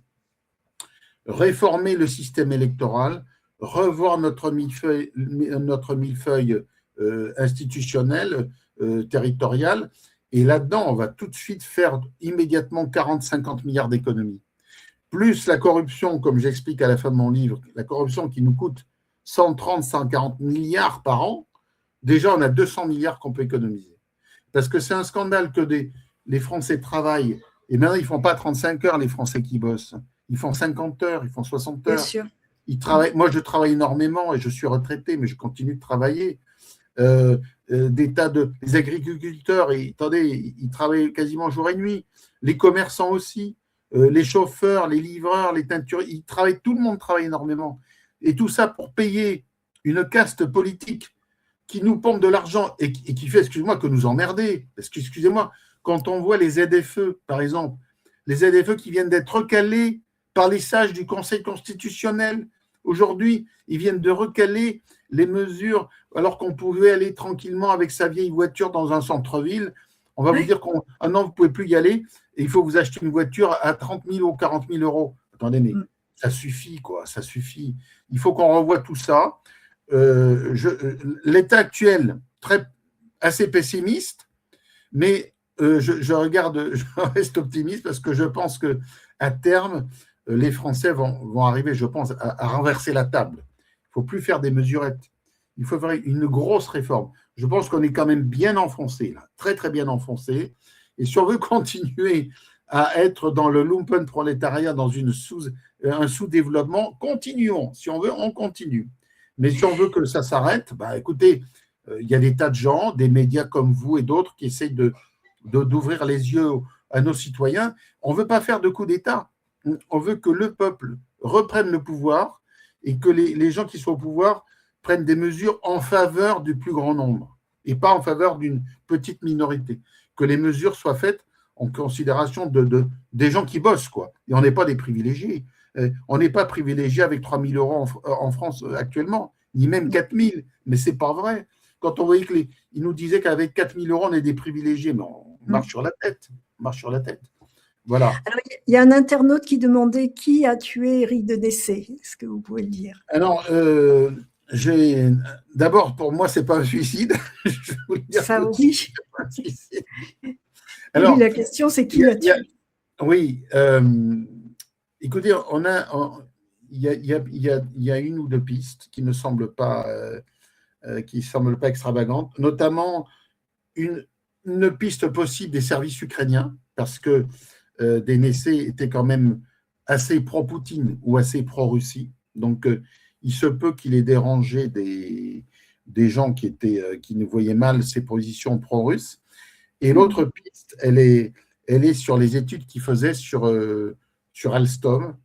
réformer le système électoral, revoir notre millefeuille institutionnel, territorial. Et là-dedans, on va tout de suite faire immédiatement 40-50 milliards d'économies. Plus la corruption, comme j'explique à la fin de mon livre, la corruption qui nous coûte 130-140 milliards par an, déjà on a 200 milliards qu'on peut économiser. Parce que c'est un scandale que les Français travaillent, et maintenant ils ne font pas 35 heures les Français qui bossent, ils font 50 heures, ils font 60 heures. Bien sûr. Ils travaillent. Moi je travaille énormément et je suis retraité, mais je continue de travailler. Les agriculteurs, attendez, ils travaillent quasiment jour et nuit, les commerçants aussi. Les chauffeurs, les livreurs, les teinturiers, tout le monde travaille énormément. Et tout ça pour payer une caste politique qui nous pompe de l'argent et qui fait, excusez-moi, que nous emmerder. Parce que, excusez-moi, quand on voit les ZFE, par exemple, les ZFE qui viennent d'être recalés par les sages du Conseil constitutionnel, aujourd'hui, ils viennent de recaler les mesures alors qu'on pouvait aller tranquillement avec sa vieille voiture dans un centre-ville. On va vous dire non, vous ne pouvez plus y aller et il faut vous acheter une voiture à 30 000 ou 40 000 euros. Attendez, mais ça suffit, quoi, ça suffit. Il faut qu'on revoie tout ça. L'état actuel, assez pessimiste, mais je reste optimiste parce que je pense qu'à terme, les Français vont arriver, je pense, à renverser la table. Il ne faut plus faire des mesurettes. Il faut faire une grosse réforme. Je pense qu'on est quand même bien enfoncé, là, très très bien enfoncé. Et si on veut continuer à être dans le lumpenprolétariat, dans un sous-développement, continuons. Si on veut, on continue. Mais si on veut que ça s'arrête, écoutez, il y a des tas de gens, des médias comme vous et d'autres qui essayent d'ouvrir les yeux à nos citoyens. On ne veut pas faire de coup d'État. On veut que le peuple reprenne le pouvoir et que les gens qui sont au pouvoir prennent des mesures en faveur du plus grand nombre et pas en faveur d'une petite minorité. Que les mesures soient faites en considération des gens qui bossent, quoi. Et on n'est pas des privilégiés. On n'est pas privilégié avec 3 000 euros en France actuellement, ni même 4 000, mais ce n'est pas vrai. Quand on voyait ils nous disaient qu'avec 4 000 euros, on est des privilégiés, mais on marche sur la tête. On marche sur la tête. Voilà. Alors, il y a un internaute qui demandait qui a tué Éric de Dessay. Est-ce que vous pouvez le dire? Alors, D'abord, pour moi, ce n'est pas un suicide. Je vais vous le dire Ça, tout de oui. suite, c'est pas un suicide. Alors, oui, la question, c'est qui l'a tué. Oui. Écoutez, il y a une ou deux pistes qui ne semblent pas, extravagantes, notamment une piste possible des services ukrainiens, parce que des Nessé étaient quand même assez pro-Poutine ou assez pro-Russie. Donc, il se peut qu'il ait dérangé des gens qui ne voyaient mal ses positions pro-russes. Et l'autre piste, elle est sur les études qu'il faisait sur Alstom,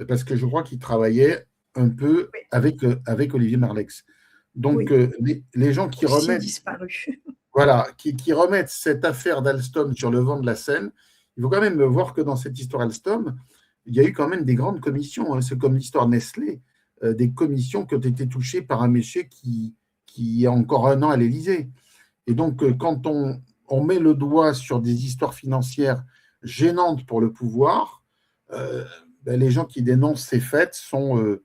parce que je crois qu'il travaillait un peu avec Olivier Marleix. Donc, les gens qui remettent, disparu. Voilà, qui remettent cette affaire d'Alstom sur le vent de la scène, il faut quand même voir que dans cette histoire Alstom, il y a eu quand même des grandes commissions. C'est comme l'histoire Nestlé, des commissions qui ont été touchées par un monsieur qui a encore un an à l'Élysée. Et donc, quand on met le doigt sur des histoires financières gênantes pour le pouvoir, les gens qui dénoncent ces faits sont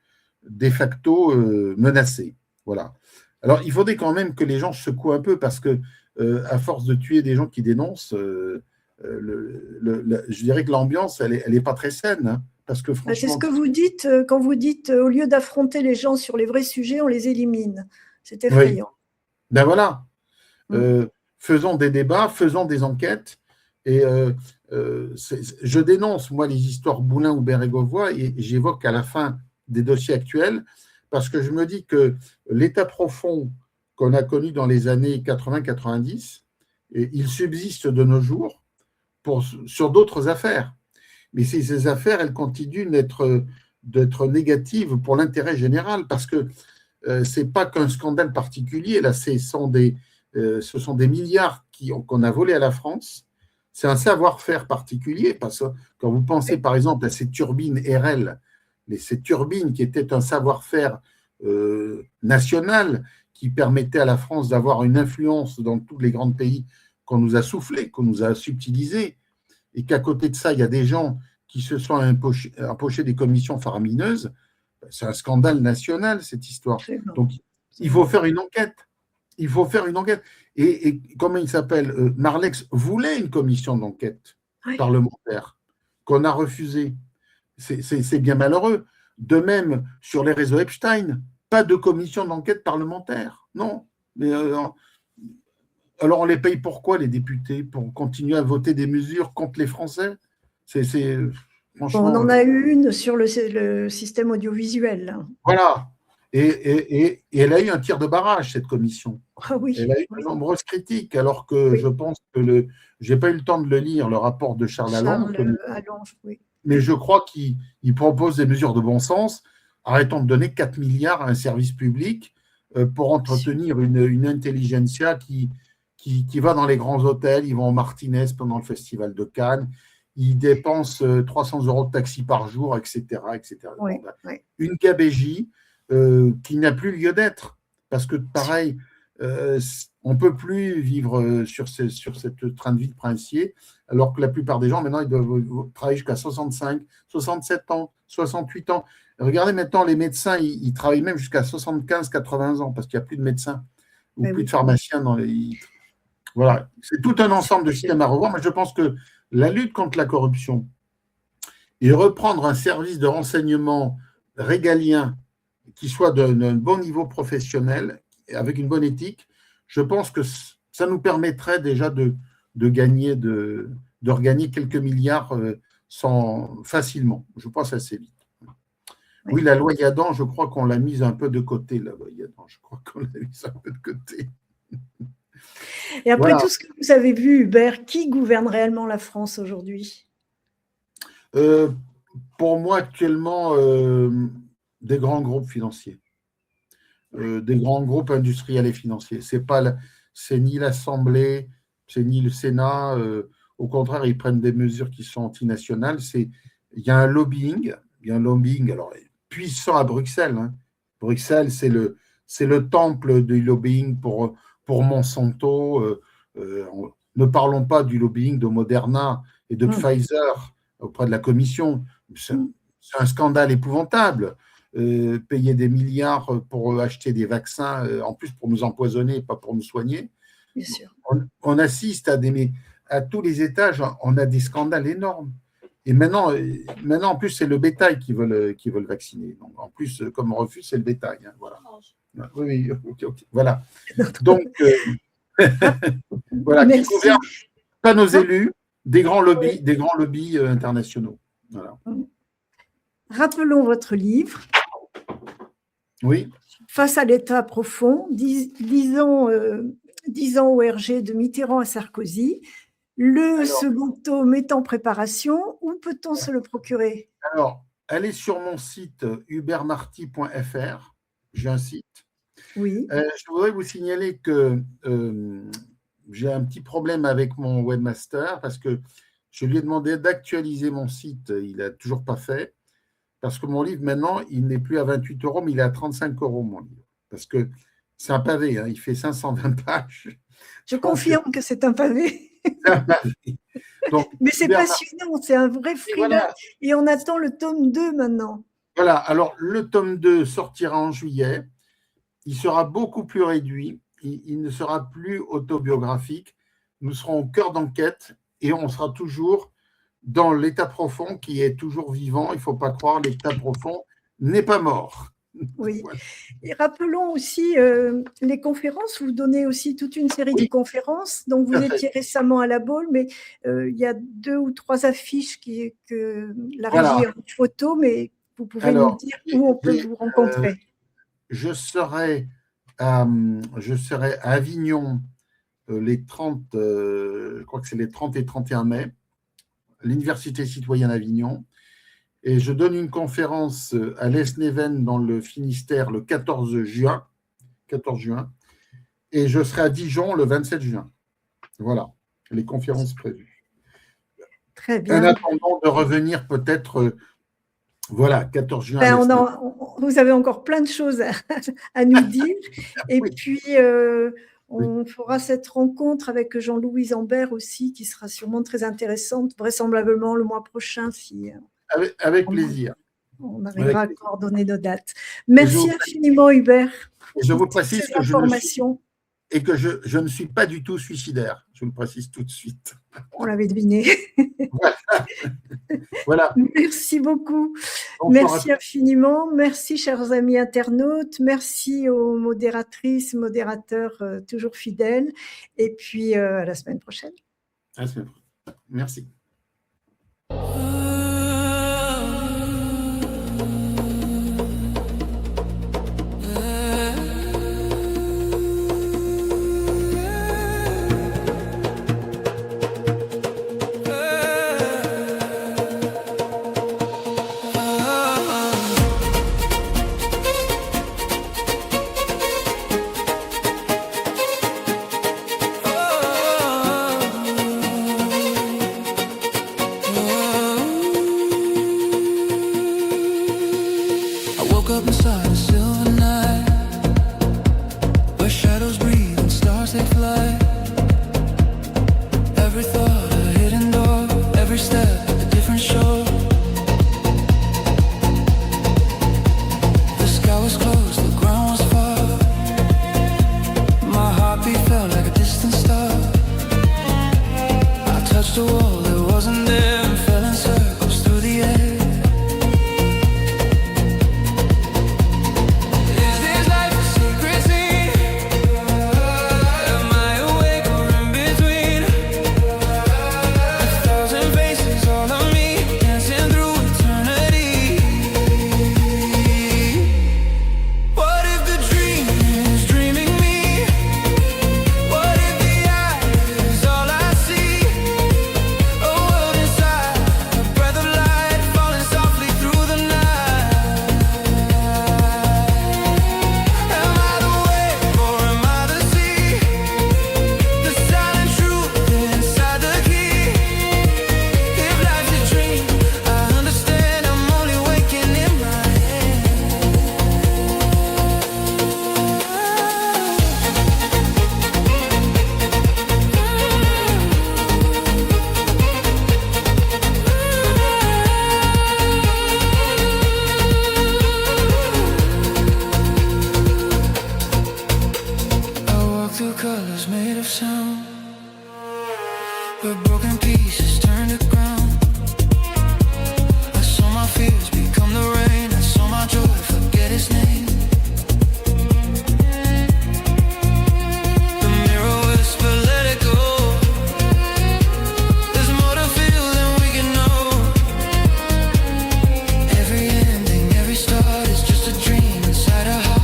de facto menacés. Voilà. Alors, il faudrait quand même que les gens se secouent un peu parce que, à force de tuer des gens qui dénoncent, je dirais que l'ambiance, elle est pas très saine. Hein, parce que franchement, c'est ce que vous dites quand vous dites au lieu d'affronter les gens sur les vrais sujets, on les élimine. C'est effrayant. Oui. Ben voilà. Faisons des débats, faisons des enquêtes. Et je dénonce, moi, les histoires Boulin ou Bérégovoy, et j'évoque à la fin des dossiers actuels, parce que je me dis que l'état profond qu'on a connu dans les années 80-90, il subsiste de nos jours sur d'autres affaires. Mais ces affaires, elles continuent d'être négatives pour l'intérêt général, parce que ce n'est pas qu'un scandale particulier, là, ce sont des milliards qu'on a volés à la France. C'est un savoir-faire particulier, parce que quand vous pensez par exemple à ces turbines RL, ces turbines qui étaient un savoir-faire national, qui permettait à la France d'avoir une influence dans tous les grands pays qu'on nous a soufflé, qu'on nous a subtilisé, et qu'à côté de ça, il y a des gens qui se sont empochés des commissions faramineuses, c'est un scandale national, cette histoire. Donc, il faut faire une enquête. Il faut faire une enquête. Et comment il s'appelle, Marleix voulait une commission d'enquête parlementaire qu'on a refusée. C'est bien malheureux. De même, sur les réseaux Epstein, pas de commission d'enquête parlementaire. Non. Mais alors, on les paye pourquoi, les députés? Pour continuer à voter des mesures contre les Français? On en a eu une sur le système audiovisuel. Là. Voilà. Et elle a eu un tir de barrage, cette commission. Ah oui, elle a eu de nombreuses critiques, alors que je pense que je n'ai pas eu le temps de le lire, le rapport de Charles Allonge. Mais je crois qu'il propose des mesures de bon sens. Arrêtons de donner 4 milliards à un service public pour entretenir une intelligentsia qui va dans les grands hôtels, ils vont au Martinez pendant le festival de Cannes, ils dépensent 300 € de taxi par jour, etc. etc. Une gabégie qui n'a plus lieu d'être. Parce que pareil, on ne peut plus vivre sur cette train de vie de princier, alors que la plupart des gens, maintenant, ils doivent travailler jusqu'à 65, 67 ans, 68 ans. Regardez maintenant, les médecins, ils travaillent même jusqu'à 75, 80 ans, parce qu'il n'y a plus de médecins ou plus de pharmaciens dans les... Voilà, c'est tout un ensemble de systèmes à revoir, mais je pense que la lutte contre la corruption et reprendre un service de renseignement régalien qui soit d'un bon niveau professionnel, avec une bonne éthique, je pense que ça nous permettrait déjà de regagner quelques milliards facilement. Je pense assez vite. Oui, la loi Yadan, je crois qu'on l'a mise un peu de côté, la loi Yadan. Je crois qu'on l'a mise un peu de côté. Et après tout ce que vous avez vu, Hubert, qui gouverne réellement la France aujourd'hui? Pour moi, actuellement, des grands groupes financiers, des grands groupes industriels et financiers. C'est ni l'Assemblée, c'est ni le Sénat. Au contraire, ils prennent des mesures qui sont antinationales. Il y a un lobbying, alors, puissant à Bruxelles. Hein. Bruxelles, c'est le temple du lobbying pour Monsanto. Ne parlons pas du lobbying de Moderna et de Pfizer auprès de la Commission. C'est un scandale épouvantable. payer des milliards pour acheter des vaccins, en plus pour nous empoisonner, pas pour nous soigner. Bien sûr. On assiste à tous les étages, on a des scandales énormes. Et maintenant en plus, c'est le bétail qui veulent vacciner. Donc, en plus, comme on refuse, c'est le bétail. Hein, voilà. Oui, ok. Voilà. Donc, voilà, qui gouverne pas nos élus, des grands lobbies internationaux. Voilà. Rappelons votre livre. Oui. Face à l'État profond, 10 ans ORG de Mitterrand à Sarkozy. Le second tome est en préparation. Où peut-on se le procurer? Alors, allez sur mon site hubertmarty.fr. J'ai un site. Oui. Je voudrais vous signaler que j'ai un petit problème avec mon webmaster parce que je lui ai demandé d'actualiser mon site. Il n'a toujours pas fait. Parce que mon livre, maintenant, il n'est plus à 28 €, mais il est à 35 €, mon livre. Parce que c'est un pavé, hein, il fait 520 pages. Je confirme que c'est un pavé. Donc, mais c'est passionnant, c'est un vrai thriller. Voilà. Et on attend le tome 2 maintenant. Voilà, alors le tome 2 sortira en juillet. Il sera beaucoup plus réduit. Il ne sera plus autobiographique. Nous serons au cœur d'enquête et on sera toujours dans l'état profond qui est toujours vivant. Il ne faut pas croire, l'état profond n'est pas mort. Oui. Et rappelons aussi les conférences. Vous donnez aussi toute une série de conférences. Donc, vous étiez récemment à la Baule, mais il y a 2 ou 3 affiches que la régie est en photo, mais vous pouvez nous dire où on peut vous rencontrer. Je serai à Avignon les 30, je crois que c'est les 30 et 31 mai, à l'Université citoyenne Avignon. Et je donne une conférence à Lesneven dans le Finistère le 14 juin. Et je serai à Dijon le 27 juin. Voilà, les conférences prévues. Très bien. En attendant de revenir peut-être, voilà, 14 juin. Vous avez encore plein de choses à nous dire. Et puis, on fera cette rencontre avec Jean-Louis Ambert aussi, qui sera sûrement très intéressante, vraisemblablement le mois prochain, si... Avec plaisir. On arrivera à coordonner nos dates. Merci infiniment, Hubert. Je vous précise que je ne suis pas du tout suicidaire. Je vous le précise tout de suite. On l'avait deviné. Voilà. Merci beaucoup. Merci infiniment. Merci, chers amis internautes. Merci aux modératrices, modérateurs toujours fidèles. Et puis, à la semaine prochaine. À la semaine prochaine. Merci. through colors made of sound, where broken pieces turn to ground. I saw my fears become the rain, I saw my joy forget its name. The mirror whisper, let it go. There's more to feel than we can know. Every ending, every start is just a dream inside our heart.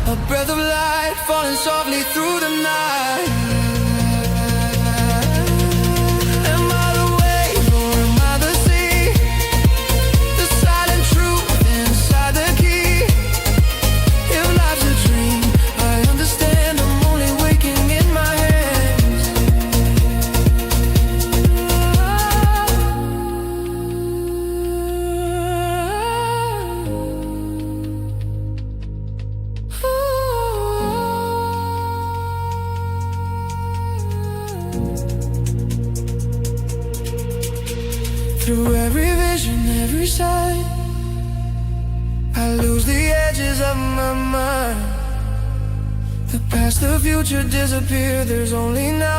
A breath of light falling softly through the night. Am I the wave or am I the sea? The silent truth inside the key. If life's a dream, I understand. I'm only waking in my hands. Through every vision, every sight, I lose the edges of my mind. The past, the future disappear. There's only now.